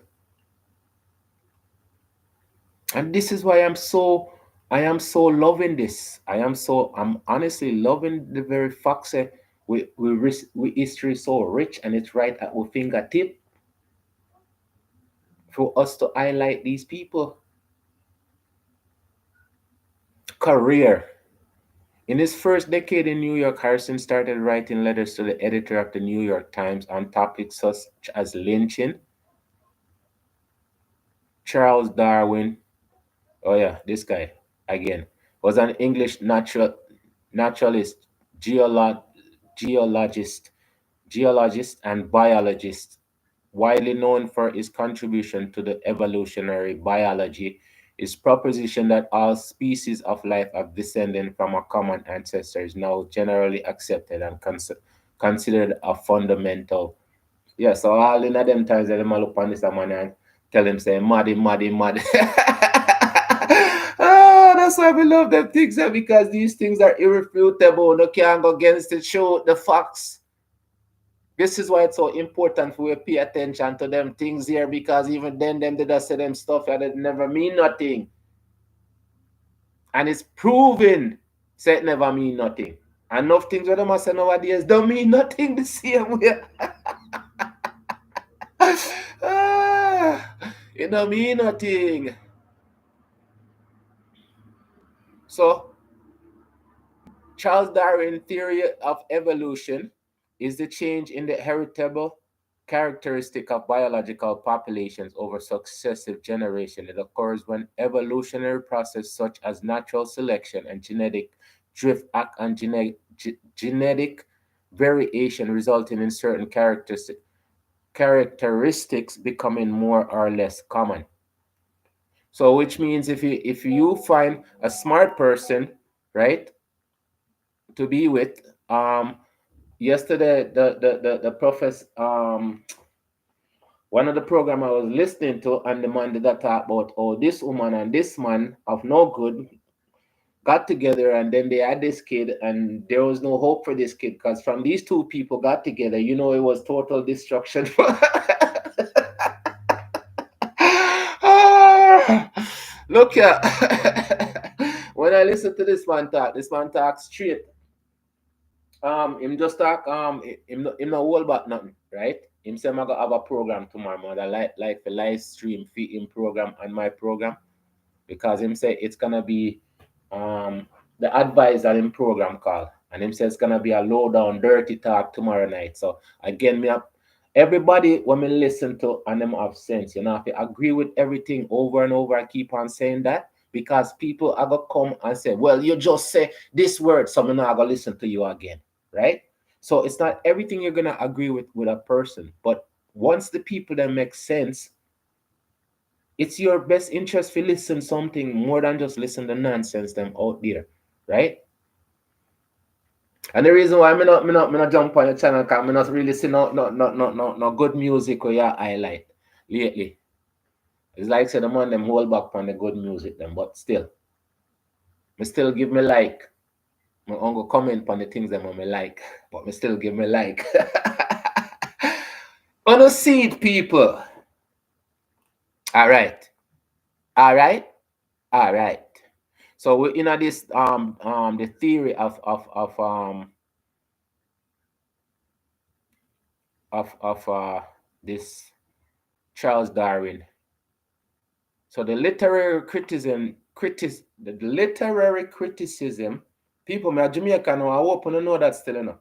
And this is why I am so loving this. I'm honestly loving the very fact that we history is so rich and it's right at our fingertip for us to highlight these people. Career. In his first decade in New York, Harrison started writing letters to the editor of the New York Times on topics such as lynching, Charles Darwin. Oh yeah, this guy again was an English naturalist, geolo- geologist, and biologist, widely known for his contribution to the evolutionary biology. His proposition that all species of life have descended from a common ancestor is now generally accepted and considered a fundamental. Yeah, so all in them times that them a look on this man and tell him say maddy, maddy, maddy. That's why we love them things because these things are irrefutable. No can go against it, show the facts. This is why it's so important for we pay attention to them things here because even then them they just say them stuff that never mean nothing. And it's proven say it never mean nothing. Enough things what them a say nowadays don't mean nothing the same way. It don't mean nothing. So Charles Darwin theory of evolution is the change in the heritable characteristic of biological populations over successive generations. It occurs when evolutionary processes such as natural selection and genetic drift act on genetic variation resulting in certain characteristics becoming more or less common. So which means if you find a smart person, right, to be with, yesterday the professor, one of the program I was listening to, and the man did that talk about, oh, this woman and this man of no good got together and then they had this kid and there was no hope for this kid because from these two people got together, it was total destruction. Look here. When I listen to this man talk straight. Him just talk. Him no hold back nothing, right? Him say I gonna have a program tomorrow, man. I like the live stream feed him program and my program because him say it's gonna be the advisor in program call, and him say it's gonna be a low down dirty talk tomorrow night. So again, me up everybody when me listen to and them have sense, if you agree with everything over and over, I keep on saying that because people are gonna come and say, well, you just say this word, so I'm not gonna listen to you again, right? So it's not everything you're gonna agree with a person, but once the people that make sense, it's your best interest to listen something more than just listen to nonsense them out there, right? And the reason why me not jump on your channel because me not really see no good music or your highlight lately. It's like say the man them hold back on the good music them, but still, me still give me like. Me only comment on the things that me like, but me still give me like. On the seed people. All right. All right. All right. So we're in this the theory of this Charles Darwin. So the literary the literary criticism. People, me a Jamaica now, I hope you know that still, you know.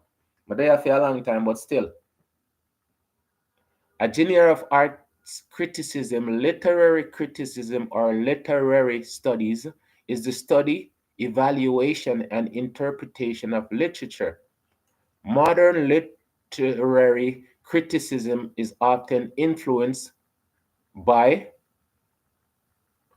But they have for a long time, but still. A genre of arts criticism, literary criticism, or literary studies is the study, evaluation, and interpretation of literature. Modern literary criticism is often influenced by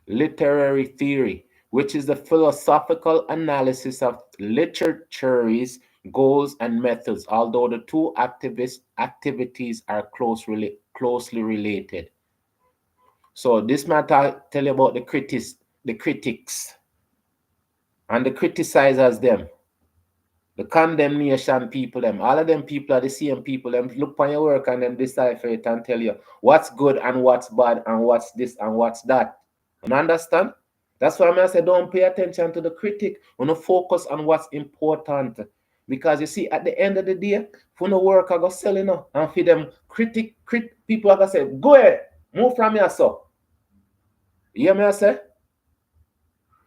literary theory, which is the philosophical analysis of literature's goals and methods, although the two activities are closely related. So this matter tell you about the critics, and the criticizers them, the condemnation people them. All of them people are the same people. Them look on your work and them decipher it and tell you what's good and what's bad and what's this and what's that. You understand? That's why I say don't pay attention to the critic. We no focus on what's important. Because you see, at the end of the day, for no work I go sell, you know, and for them people are gonna say, go ahead, move from here, so. You hear me I say?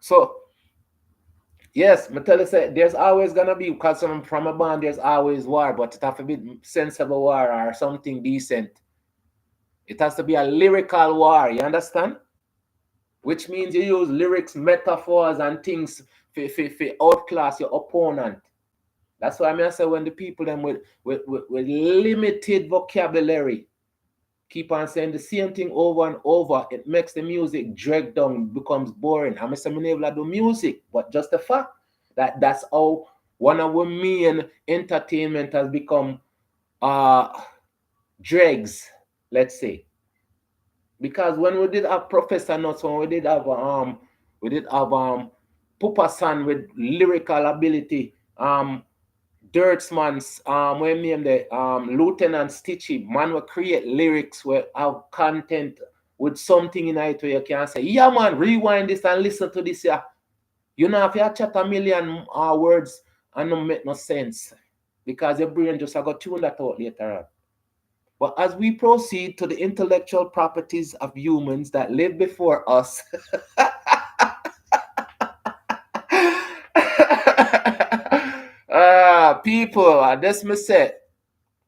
So yes, me tell you say there's always gonna be, because from a band there's always war, but it have to be sensible war or something decent. It has to be a lyrical war, you understand? Which means you use lyrics, metaphors, and things for outclass your opponent. That's why I say when the people them with limited vocabulary keep on saying the same thing over and over, it makes the music drag down, becomes boring. I'm say me never do music, but just the fact that that's how one of our main entertainment has become dregs, let's say. Because when we did have Professor Nuts, when we did have Pupa San with lyrical ability, Dirtsman's when name the Lieutenant Stitchy, man will create lyrics where have content with something in it where you can say, yeah man, rewind this and listen to this, yeah. You know, if you chat a million words and don't make no sense, because your brain just got tune that out later on. But as we proceed to the intellectual properties of humans that live before us, people, this me say,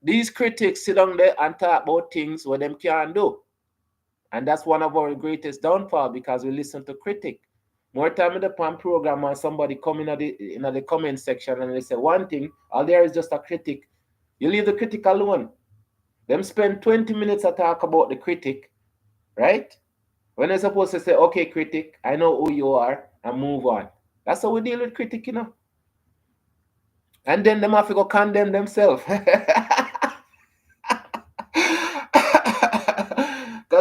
these critics sit down there and talk about things where them can't do. And that's one of our greatest downfall, because we listen to critic. More time in the pan program and somebody come in the comment section and they say one thing, all there is just a critic. You leave the critic alone. Them spend 20 minutes to talk about the critic, right? When they're supposed to say, okay, critic, I know who you are, and move on. That's how we deal with critic, you know. And then them have to go condemn themselves. Because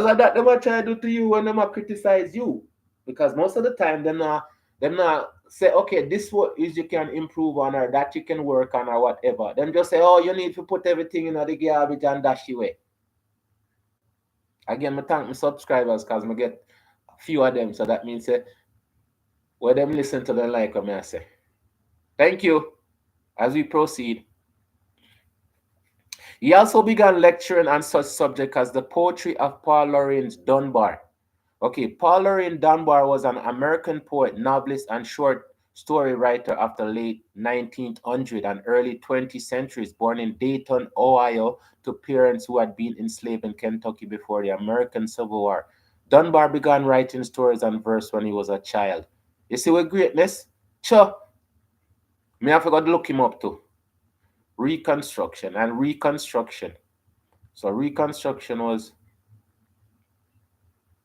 of that, they might try to do to you when they might criticize you. Because most of the time, them not say, okay, this what is you can improve on, or that you can work on, or whatever. Them just say, oh, you need to put everything in the garbage and dash away. Again, I thank my subscribers because I get a few of them. So that means where them listen to the like what I say. Thank you. As we proceed. He also began lecturing on such subjects as the poetry of Paul Laurence Dunbar. Okay, Paul Laurence Dunbar was an American poet, novelist, and short story writer of the late 1900s and early 20th centuries, born in Dayton, Ohio, to parents who had been enslaved in Kentucky before the American Civil War. Dunbar began writing stories and verse when he was a child. You see what greatness? Sure. Me have to go look him up too. Reconstruction and Reconstruction. So the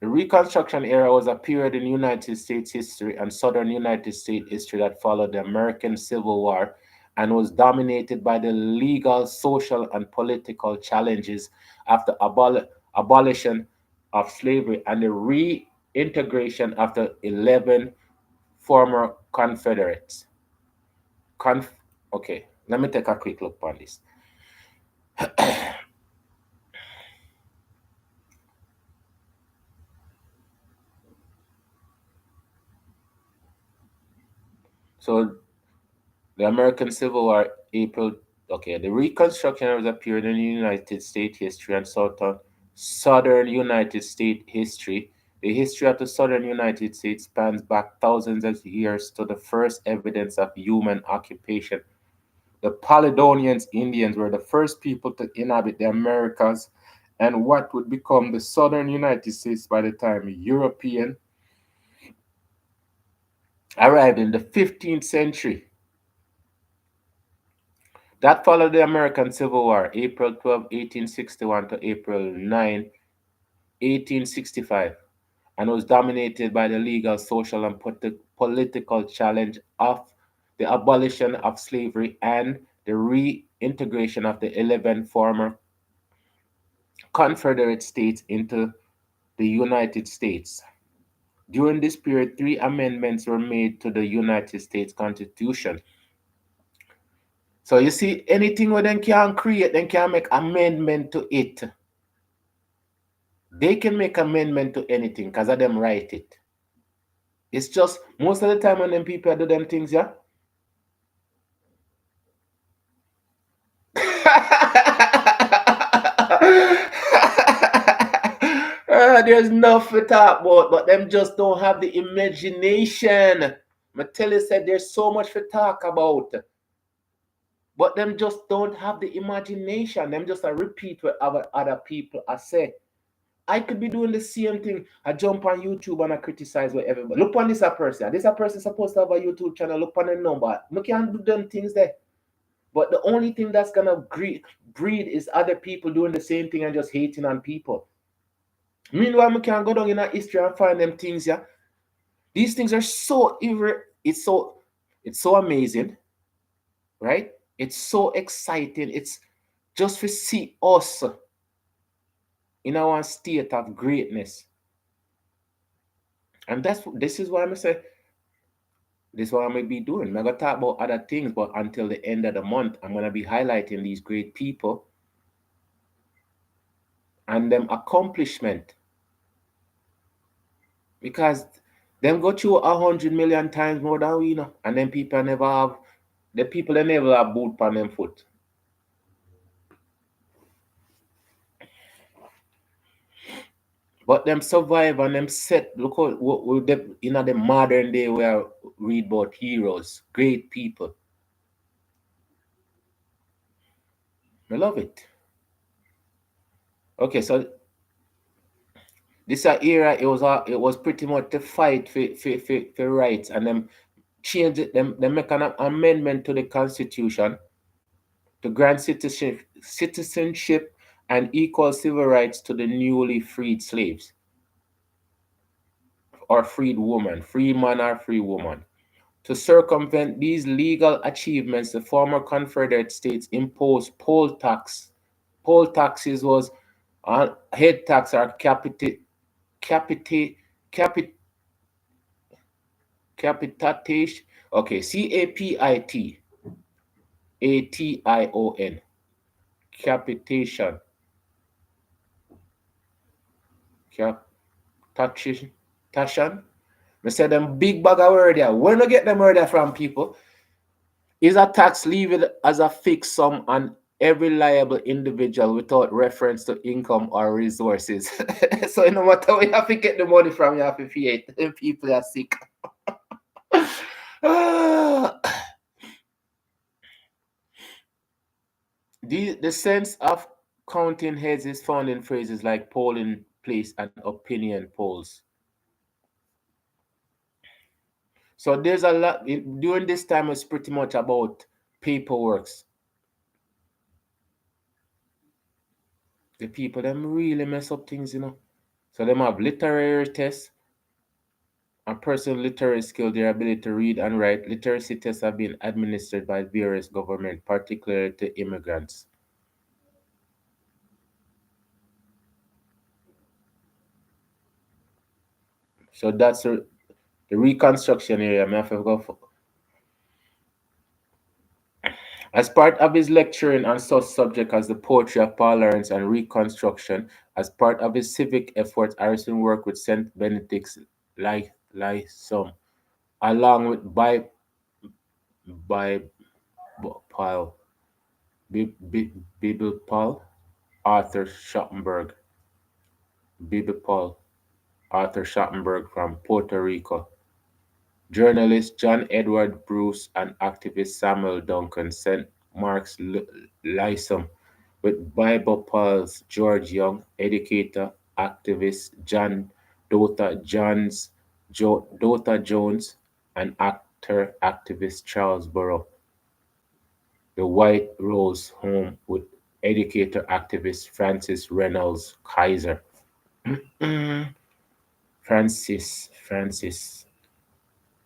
Reconstruction era was a period in United States history and southern United States history that followed the American Civil War and was dominated by the legal, social, and political challenges after abolition of slavery and the reintegration of the 11 former Confederates. Okay, let me take a quick look on this. So the American Civil War, April. Okay, the Reconstruction was a period in United States history and southern United States history The history of the southern United States spans back thousands of years to the first evidence of human occupation. The Polydonians Indians were the first people to inhabit the Americas and what would become the southern United States by the time European arrived in the 15th century. That followed the American Civil War, April 12, 1861 to April 9, 1865, and was dominated by the legal, social, and political challenge of the abolition of slavery and the reintegration of the 11 former Confederate states into the United States. During this period, three amendments were made to the United States Constitution. So you see, anything where they can create, they can make amendment to it. They can make amendment to anything because of them write it. It's just most of the time when them people do them things, yeah. There's nothing to talk about, but them just don't have the imagination. I tell you, said there's so much to talk about, but them just don't have the imagination. Them just a repeat what other people are say. I could be doing the same thing. I jump on YouTube and I criticize what everybody. Look on this a person. This a person supposed to have a YouTube channel. Look on the number. I can't do them things there. But the only thing that's gonna breed is other people doing the same thing and just hating on people. Meanwhile, we can go down in our history and find them things, yeah. These things are so it's so amazing, right? It's so exciting. It's just to see us in our state of greatness. And this is why I'm say this is what I'm gonna be doing. I'm gonna talk about other things, but until the end of the month, I'm gonna be highlighting these great people and them accomplishment. Because them go through 100 million times more than we know. And then people never have the people that never have boot on them foot. But them survive and them set. Look what them in the modern day where read about heroes, great people. I love it. Okay, so this era it was pretty much the fight for rights and them change it, them make an amendment to the constitution to grant citizenship and equal civil rights to the newly freed slaves or freed woman, free man or free woman. To circumvent these legal achievements, the former Confederate states imposed poll tax. Poll taxes was head tax or capita, capit, capitation. Okay, CAPITATION. Capitation. Taxation. Taxation. I said them big bag of word there. Where do get them word there from, people? Is a tax levied as a fixed sum on every liable individual without reference to income or resources. So no matter where you have to get the money from, you have to pay it. And people are sick. The sense of counting heads is found in phrases like polling place and opinion polls. So there's a lot during this time. It's pretty much about paperwork. The people them really mess up things, So them have literary tests and personal literary skill, their ability to read and write. Literacy tests have been administered by various governments, particularly to immigrants. So that's the reconstruction area. I have to go for. As part of his lecturing on such subjects as the poetry of tolerance and reconstruction, as part of his civic efforts, Harrison worked with St. Benedict's Lyceum, along with by Paul, Bible Paul, Arthur Schottenberg, Bible Paul. Arthur Schottenberg from Puerto Rico, journalist John Edward Bruce, and activist Samuel Duncan sent Mark's Lysom with Bible Pulse George Young, educator, activist John Dota Jones, and actor activist Charles Burrow. The White Rose home with educator activist Francis Reynolds Kaiser. Mm, Francis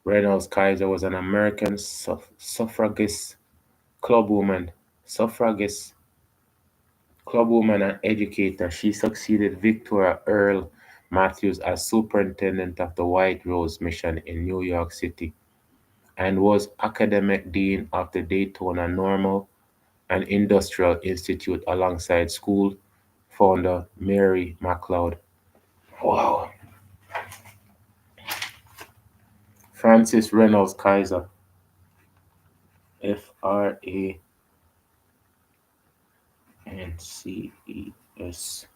Reynolds Kaiser was an American suffragist clubwoman, suffragist clubwoman and educator. She succeeded Victoria Earl Matthews as superintendent of the White Rose Mission in New York City and was academic dean of the Daytona Normal and Industrial Institute alongside school founder Mary McLeod. Wow. Francis Reynolds Kaiser, FrancisReynolds,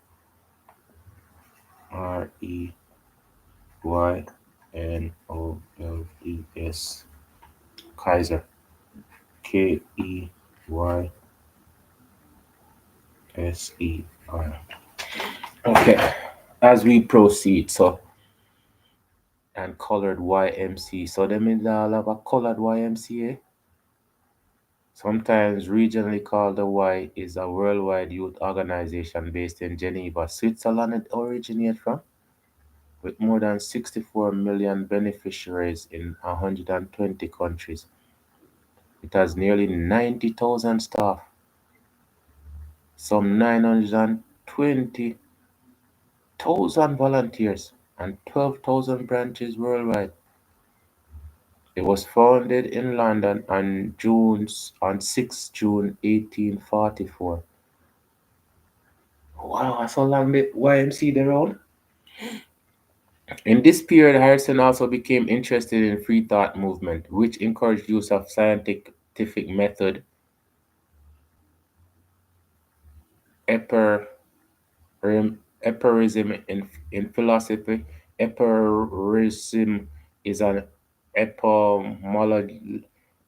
Kaiser, Keyser. Okay, as we proceed, so and colored YMC. So them in all have a colored YMCA. Sometimes regionally called the Y is a worldwide youth organization based in Geneva, Switzerland it originated from, with more than 64 million beneficiaries in 120 countries. It has nearly 90,000 staff, some 920,000 volunteers, and 12,000 branches worldwide. It was founded in London on 6 June 1844. Wow, that's how long the YMC they around. In this period, Harrison also became interested in free thought movement, which encouraged use of scientific method, epir, epirism in philosophy. Epirism is an etymological,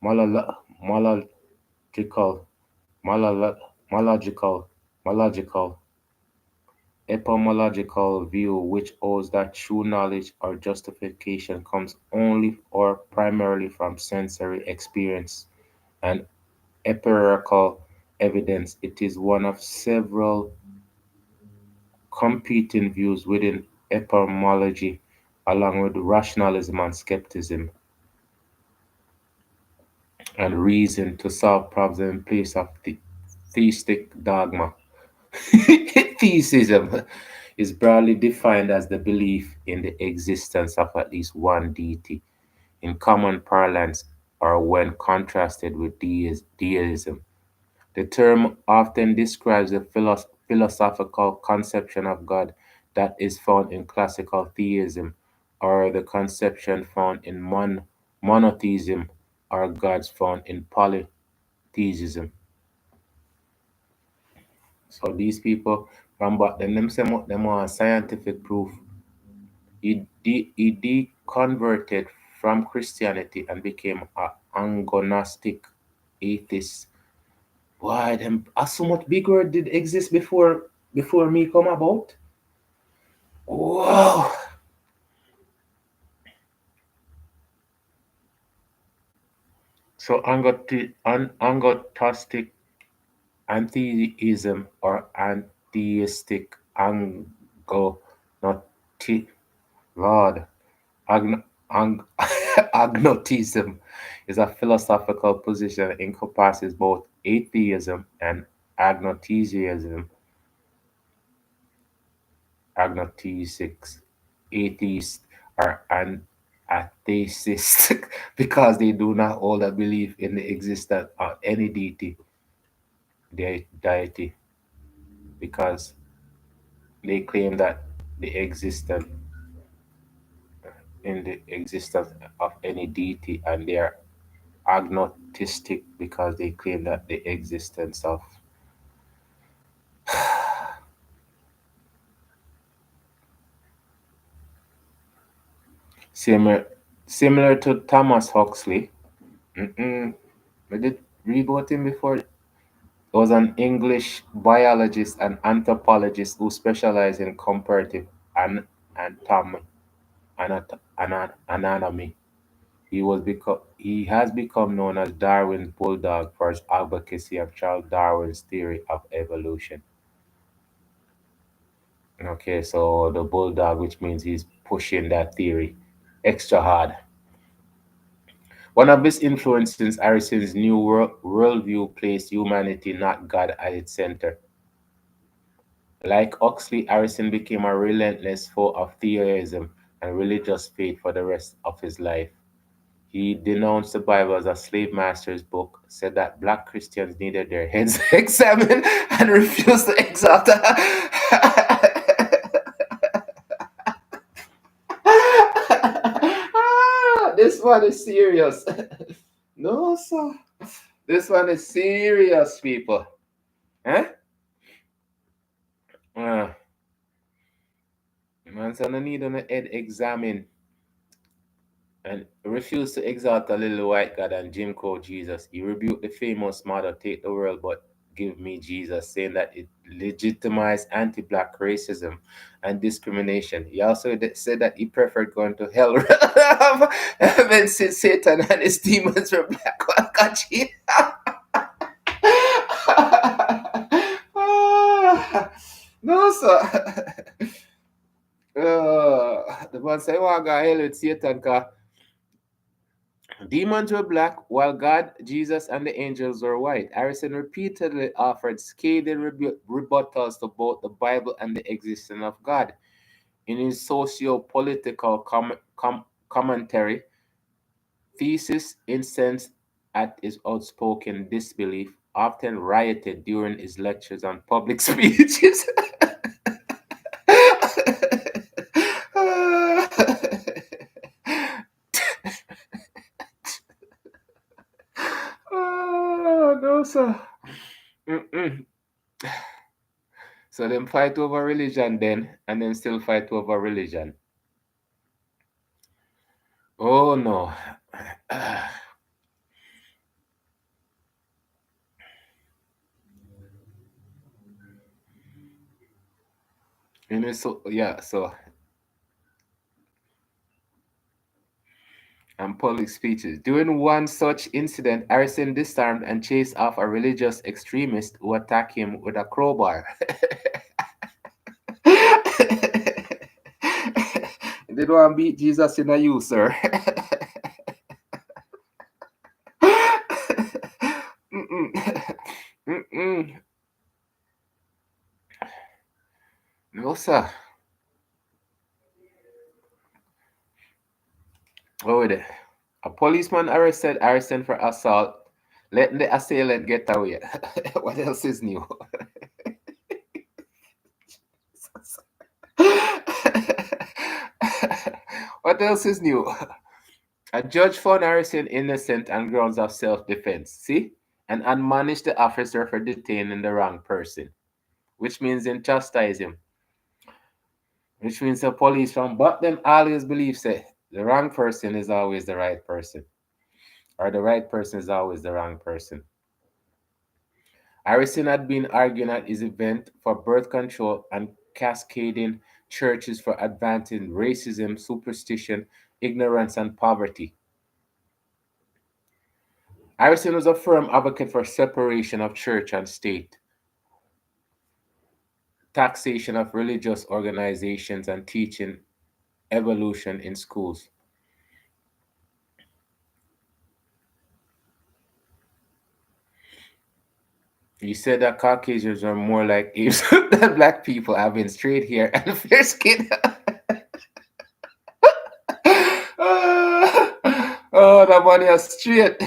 mological, mological, epistemological view which holds that true knowledge or justification comes only or primarily from sensory experience and empirical evidence. It is one of several competing views within epistemology, along with rationalism and skepticism, and reason to solve problems in place of theistic dogma. Theism is broadly defined as the belief in the existence of at least one deity in common parlance or when contrasted with deism. The term often describes the philosophical conception of God that is found in classical theism or the conception found in monotheism or gods found in polytheism. So these people from back then them say them want scientific proof. He deconverted from Christianity and became an agnostic atheist. Why them so much big word did exist before me come about? Wow. So agnostic antheism or antheistic agnotic Lord Agn- agnosticism is a philosophical position that encompasses both atheism and agnosticism. Agnostics, atheists are an atheists because they do not hold a belief in the existence of any deity, because they claim that the existence in the existence of any deity, and they are agnostic because they claim that the existence of Similar, similar to Thomas Huxley. Mm-mm. I did read about him before. He was an English biologist and anthropologist who specialized in comparative anatomy. Anatomy. He has become known as Darwin's bulldog for his advocacy of Charles Darwin's theory of evolution. Okay, so the bulldog, which means he's pushing that theory extra hard. One of his influences, Harrison's new worldview, placed humanity, not God, at its center. Like Huxley, Harrison became a relentless foe of theism and religious faith for the rest of his life. He denounced the Bible as a slave master's book, said that black Christians needed their heads examined, and refused to exalt. This one is serious. No, sir. This one is serious, people. Huh? Uh, man, so no need on the head examine and refused to exalt a little white God and Jim Crow Jesus. He rebuked the famous motto, take the world but give me Jesus, saying that it legitimized anti-black racism and discrimination. He also said that he preferred going to hell than since Satan and his demons were black. No, sir. The man say, "Well, go hell with Satan, cause demons were black, while God, Jesus, and the angels were white." Harrison repeatedly offered scathing rebuttals to both the Bible and the existence of God. In his socio-political commentary, thesis incensed at his outspoken disbelief, often rioted during his lectures and public speeches. Oh, no, sir. Mm-mm. So them fight over religion then, and then still fight over religion. Oh no. You know, so yeah, so and public speeches. During one such incident, Harrison disarmed and chased off a religious extremist who attacked him with a crowbar. They don't want to beat Jesus in a you, sir. Mm-mm. Mm-mm. No, sir. Oh, wait. A policeman arrested Harrison for assault, letting the assailant get away. What else is new? What else is new? A judge found Harrison innocent on grounds of self-defense. See? And admonished the officer for detaining the wrong person, which means then chastise him. Which means the police from but them always believe say the wrong person is always the right person. Or the right person is always the wrong person. Harrison had been arguing at his event for birth control and cascading churches for advancing racism, superstition, ignorance, and poverty. Harrison was a firm advocate for separation of church and state, taxation of religious organizations, and teaching evolution in schools. He said that Caucasians are more like apes than black people, having straight hair and fair skin. Oh, the money is straight.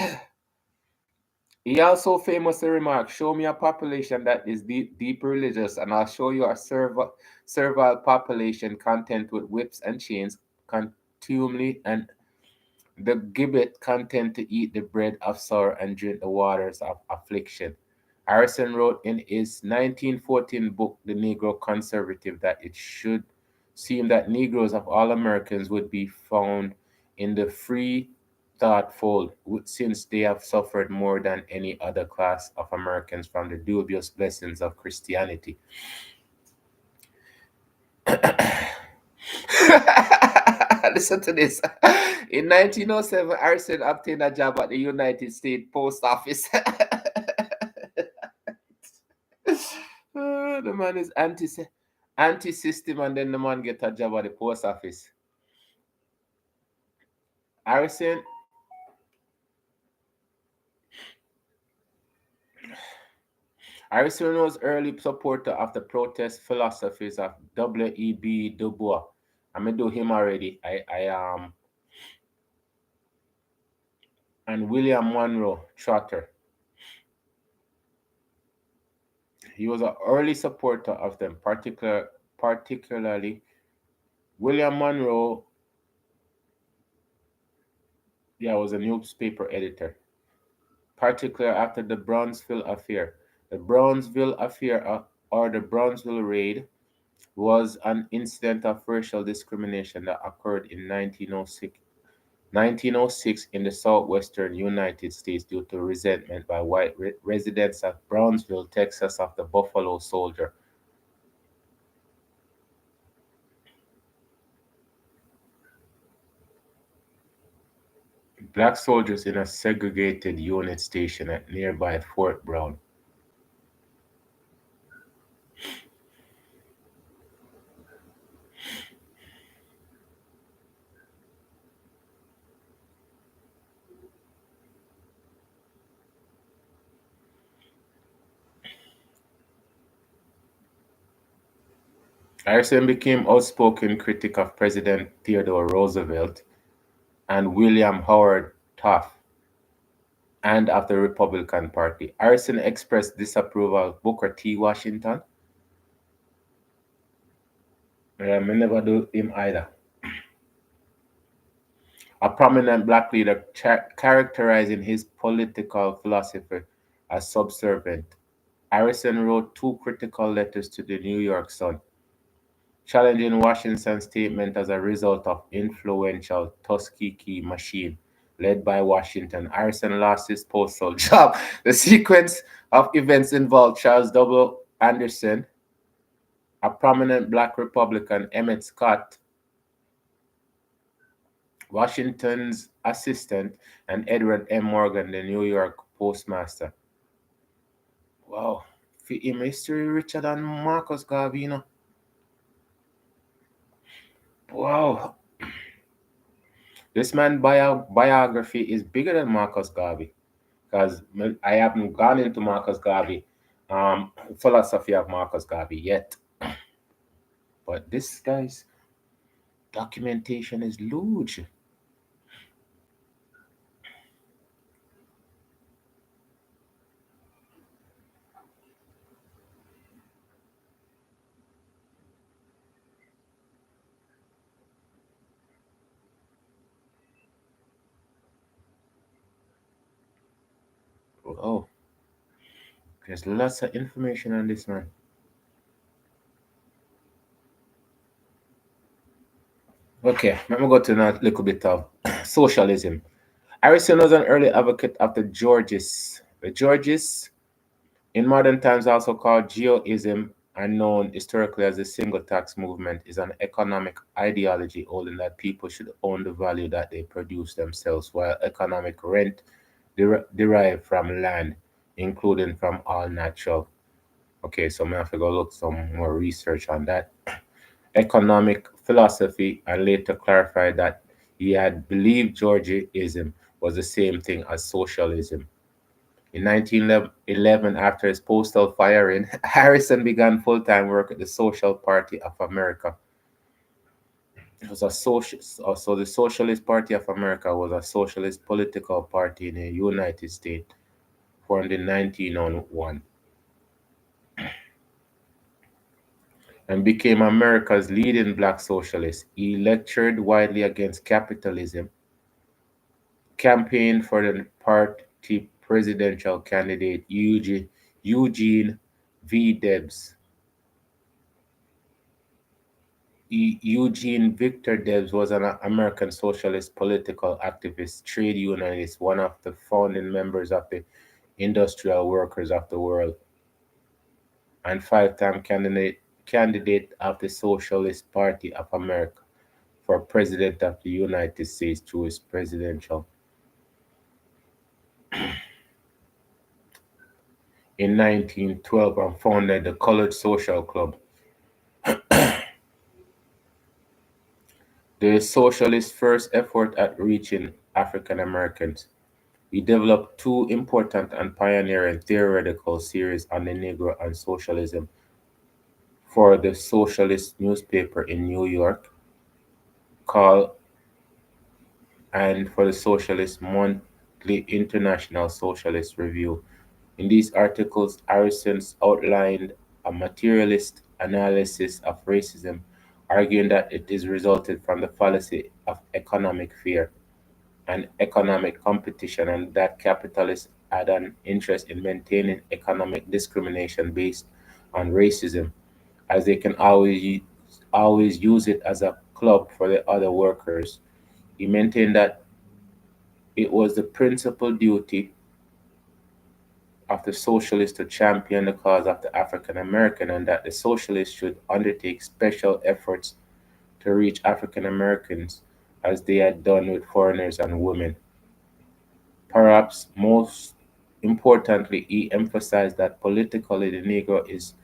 He also famously remarked, "Show me a population that is deep religious, and I'll show you a servile population content with whips and chains, contumely, and the gibbet content to eat the bread of sorrow and drink the waters of affliction." Harrison wrote in his 1914 book, The Negro Conservative, that it should seem that Negroes of all Americans would be found in the free thought fold, since they have suffered more than any other class of Americans from the dubious blessings of Christianity. Listen to this. In 1907, Harrison obtained a job at the United States Post Office. The man is anti-system, and then the man get a job at the post office. Harrison Harrison was early supporter of the protest philosophies of W.E.B. Du Bois. I'm gonna do him already. And William Monroe Trotter. He was an early supporter of them, particularly William Monroe. Yeah, was a newspaper editor, particularly after the Brownsville affair. The Brownsville affair, or the Brownsville raid, was an incident of racial discrimination that occurred in 1906 in the southwestern United States due to resentment by white residents of Brownsville, Texas, of the Buffalo Soldier. Black soldiers in a segregated unit station at nearby Fort Brown. Harrison became outspoken critic of President Theodore Roosevelt and William Howard Taft and of the Republican Party. Harrison expressed disapproval of Booker T. Washington. I never do him either. A prominent black leader characterizing his political philosophy as subservient. Harrison wrote two critical letters to the New York Sun, challenging Washington's statement as a result of influential Tuskegee machine led by Washington. Harrison lost his postal job. The sequence of events involved Charles W. Anderson, a prominent black Republican, Emmett Scott, Washington's assistant, and Edward M. Morgan, the New York postmaster. Wow. For him, history richer than Marcus Garvey, you know. Wow. This man's biography is bigger than Marcus Garvey, because I haven't gone into Marcus Garvey, philosophy of Marcus Garvey yet. But this guy's documentation is huge. Oh, there's lots of information on this man. Okay, let me go to a little bit of socialism. Harrison was an early advocate of the Georgists. The Georgists, in modern times also called Geoism, and known historically as the single tax movement, is an economic ideology holding that people should own the value that they produce themselves, while economic rent derived from land, including from all natural. Okay, so I'm gonna have to go look some more research on that. Economic philosophy, and later clarified that he had believed Georgianism was the same thing as socialism. In 1911, after his postal firing, Harrison began full-time work at the Social Party of America. It was a so the Socialist Party of America was a socialist political party in the United States, formed in 1901, and became America's leading black socialist. He lectured widely against capitalism, campaigned for the party presidential candidate Eugene V. Debs, Eugene Victor Debs was an American socialist political activist, trade unionist, one of the founding members of the Industrial Workers of the World, and five-time candidate of the Socialist Party of America for President of the United States through his presidential in 1912 and founded the Colored Social Club, the socialist's first effort at reaching African Americans. He developed two important and pioneering theoretical series on the Negro and socialism for the socialist newspaper in New York called and for the Socialist Monthly International Socialist Review. In these articles, Harrison outlined a materialist analysis of racism, arguing that it is resulted from the fallacy of economic fear and economic competition, and that capitalists had an interest in maintaining economic discrimination based on racism, as they can always use it as a club for the other workers. He maintained that it was the principal duty of the socialists to champion the cause of the African American, and that the socialists should undertake special efforts to reach African Americans as they had done with foreigners and women. Perhaps most importantly, he emphasized that politically the Negro is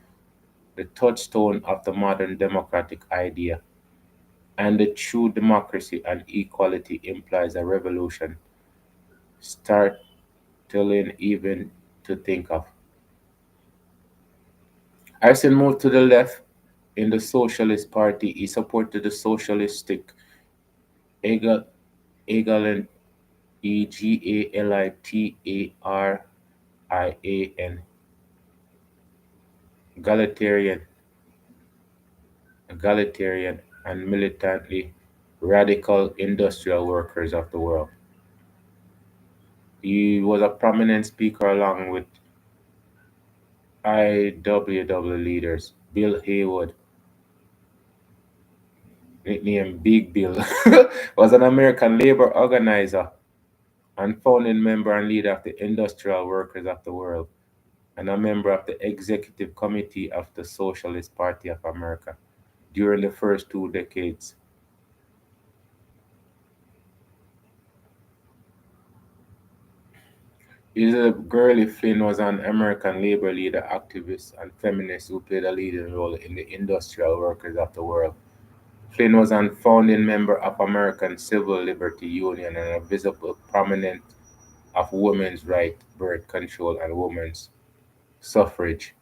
the touchstone of the modern democratic idea, and that true democracy and equality implies a revolution startling even to think of. Harrison moved to the left in the Socialist Party. He supported the socialistic egal, egalitarian, egalitarian, egalitarian, and militantly radical industrial workers of the world. He was a prominent speaker along with IWW leaders Bill Haywood, nicknamed Big Bill, was an American labor organizer and founding member and leader of the Industrial Workers of the World, and a member of the Executive Committee of the Socialist Party of America during the first 2 decades. Elizabeth Gurley Flynn was an American labor leader, activist, and feminist who played a leading role in the Industrial Workers of the World. Flynn was a founding member of American Civil Liberty Union and a visible proponent of women's right, birth control, and women's suffrage.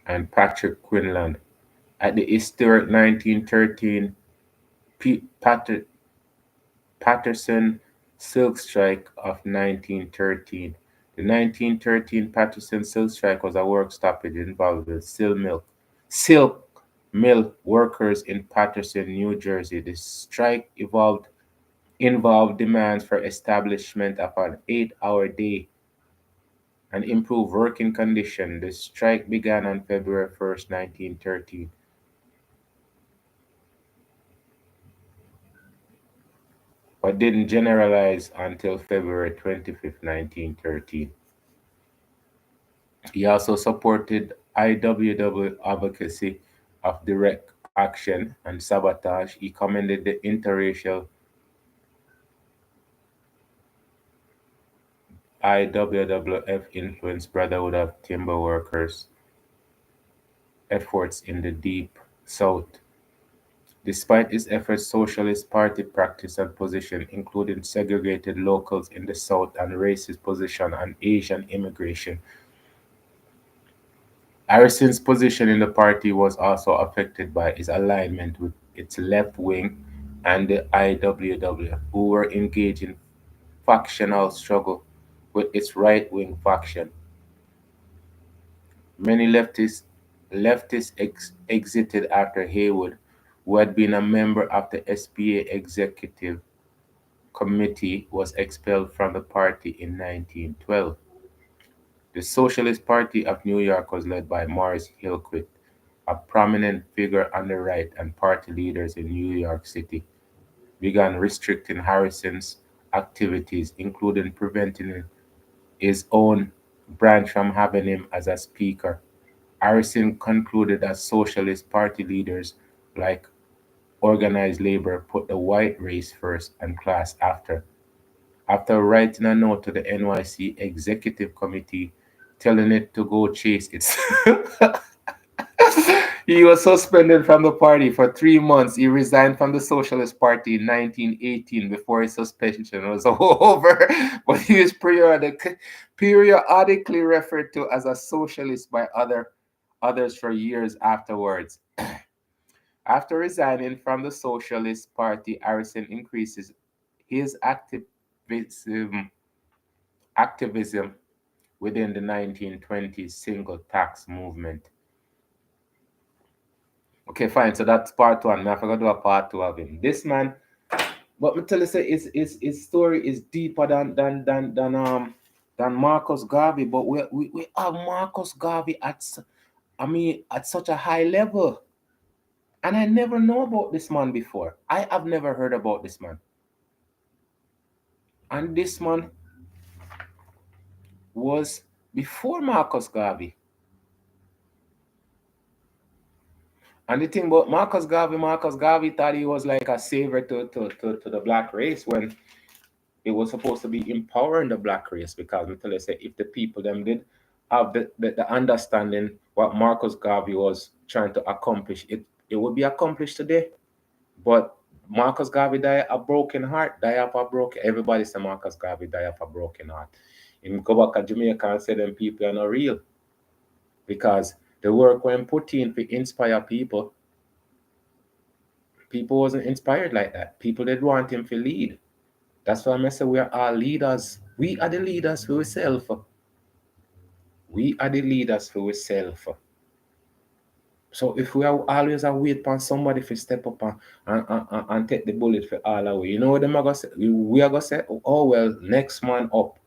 And Patrick Quinlan. At the historic 1913 Patterson Silk Strike of 1913. The 1913 Patterson Silk Strike was a work stoppage involving silk mill workers in Patterson, New Jersey. The strike involved demands for establishment of an 8-hour day and improved working conditions. The strike began on February 1st, 1913, but didn't generalize until February 25th, 1913. He also supported IWW advocacy of direct action and sabotage. He commended the interracial IWWF influenced Brotherhood of Timber Workers efforts in the Deep South. Despite his efforts, Socialist Party practice and position, including segregated locals in the South and racist position on Asian immigration. Harrison's position in the party was also affected by his alignment with its left wing and the IWW, who were engaged in factional struggle with its right wing faction. Many leftists exited after Haywood, who had been a member of the SPA Executive Committee was expelled from the party in 1912. The Socialist Party of New York was led by Morris Hillquit, a prominent figure on the right, and party leaders in New York City began restricting Harrison's activities, including preventing his own branch from having him as a speaker. Harrison concluded that Socialist Party leaders, like organized labor, put the white race first and class after. After writing a note to the NYC Executive Committee telling it to go chase its he was suspended from the party for 3 months. He resigned from the Socialist Party in 1918 before his suspension was over. But he was periodically referred to as a socialist by others for years afterwards. After resigning from the Socialist Party, Harrison increases his activism within the 1920s single tax movement. Okay, fine. So that's part one. Now I forgot to do a part two of him. This man, but me tell you, say his story is deeper than Marcus Garvey. But we have Marcus Garvey at such a high level, and I never know about this man before. I have never heard about this man, and this man was before Marcus Garvey. And the thing about Marcus Garvey thought he was like a savior to the black race when it was supposed to be empowering the black race, because until I say if the people them did have the understanding what Marcus Garvey was trying to accomplish, it would be accomplished today. But Marcus Garvey died a broken heart, die of a broken. Everybody say Marcus Garvey died of a broken heart. Him go back to Jamaica and say them people are not real, because the work when put in to inspire people wasn't inspired like that. People did want him to lead. That's why I say we are all leaders. We are the leaders for ourselves. We are the leaders for ourselves. So if we are always a wait for somebody to step up and take the bullet for all away, you know what them are gonna say? We are gonna say, oh well, next man up.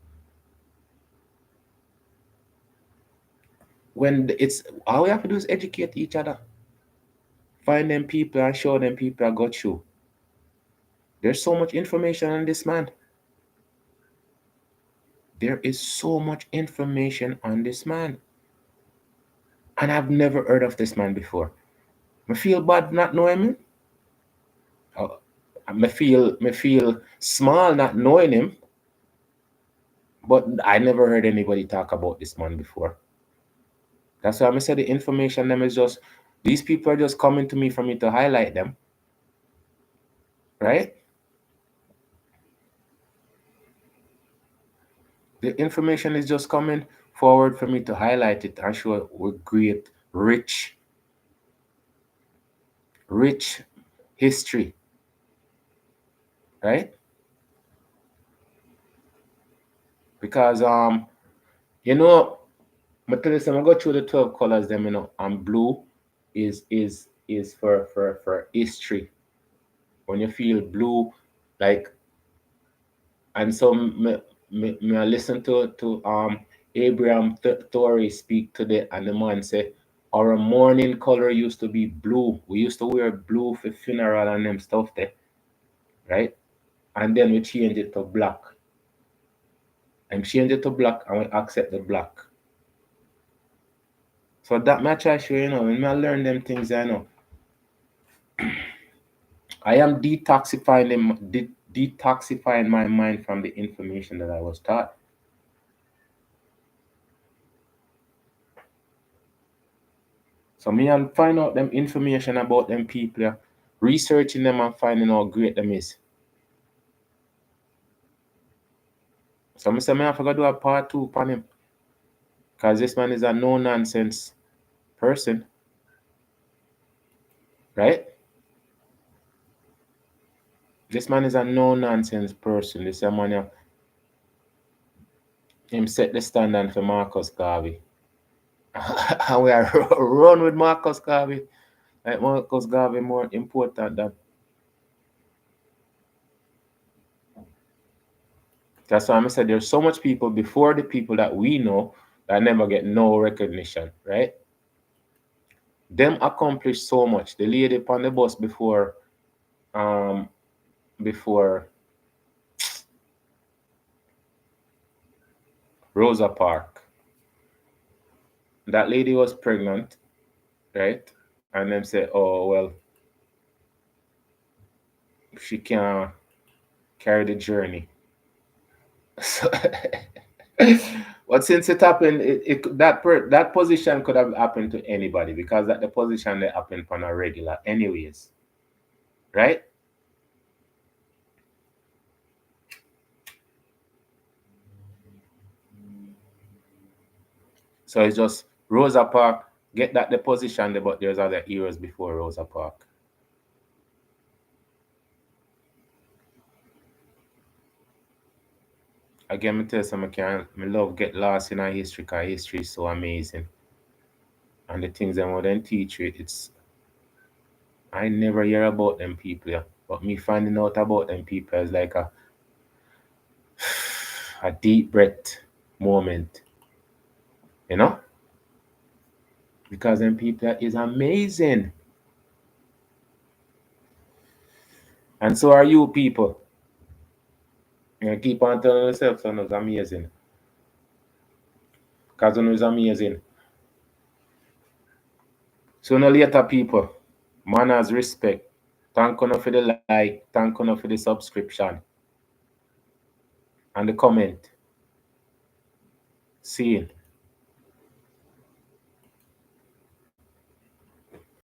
When it's all we have to do is educate each other. Find them people and show them people I got you. There's so much information on this man. There is so much information on this man. And I've never heard of this man before. I feel bad not knowing him. I feel small not knowing him. But I never heard anybody talk about this man before. That's why I said the information them is just, these people are just coming to me for me to highlight them. Right? The information is just coming forward for me to highlight it and show with great, rich history. Right? Because you know, I tell you something, I go through the 12 colors them, you know, and blue is for history. When you feel blue, like, and so me I listen to Abraham Torrey speak today, and the man say our morning color used to be blue. We used to wear blue for funeral and them stuff there, right? And then we change it to black. And change it to black, and we accept the black. So that much I show, you know, when I learn them things, I know. I am detoxifying my mind from the information that I was taught. So me and find out them information about them people, researching them and finding how great them is. So I say I forgot to do a part two upon him. Because this man is a no-nonsense person. Right? This man is a no-nonsense person. This man, him set the standard for Marcus Garvey. And we are run with Marcus Garvey. Like Marcus Garvey more important than That's why I said there's so much people before the people that we know that never get no recognition, right? Them accomplished so much. The lady on the bus um before Rosa Park. That lady was pregnant, right? And them say, oh well, she can't carry the journey. So, but since it happened, that position could have happened to anybody because that the position they happen on a regular, anyways, right? So it's just Rosa Park get that the position there, but there's other heroes before Rosa Park. Again, me tell you some me love get lost in our history because history is so amazing. And the things them would then teach you, it's I never hear about them people, yeah. But me finding out about them people is like a deep breath moment, you know? Because them people is amazing. And so are you people. You keep on telling yourself son is amazing. Because one is amazing. So no later people. Manners, respect. Thank you for the like. Thank you for the subscription. And the comment. See you.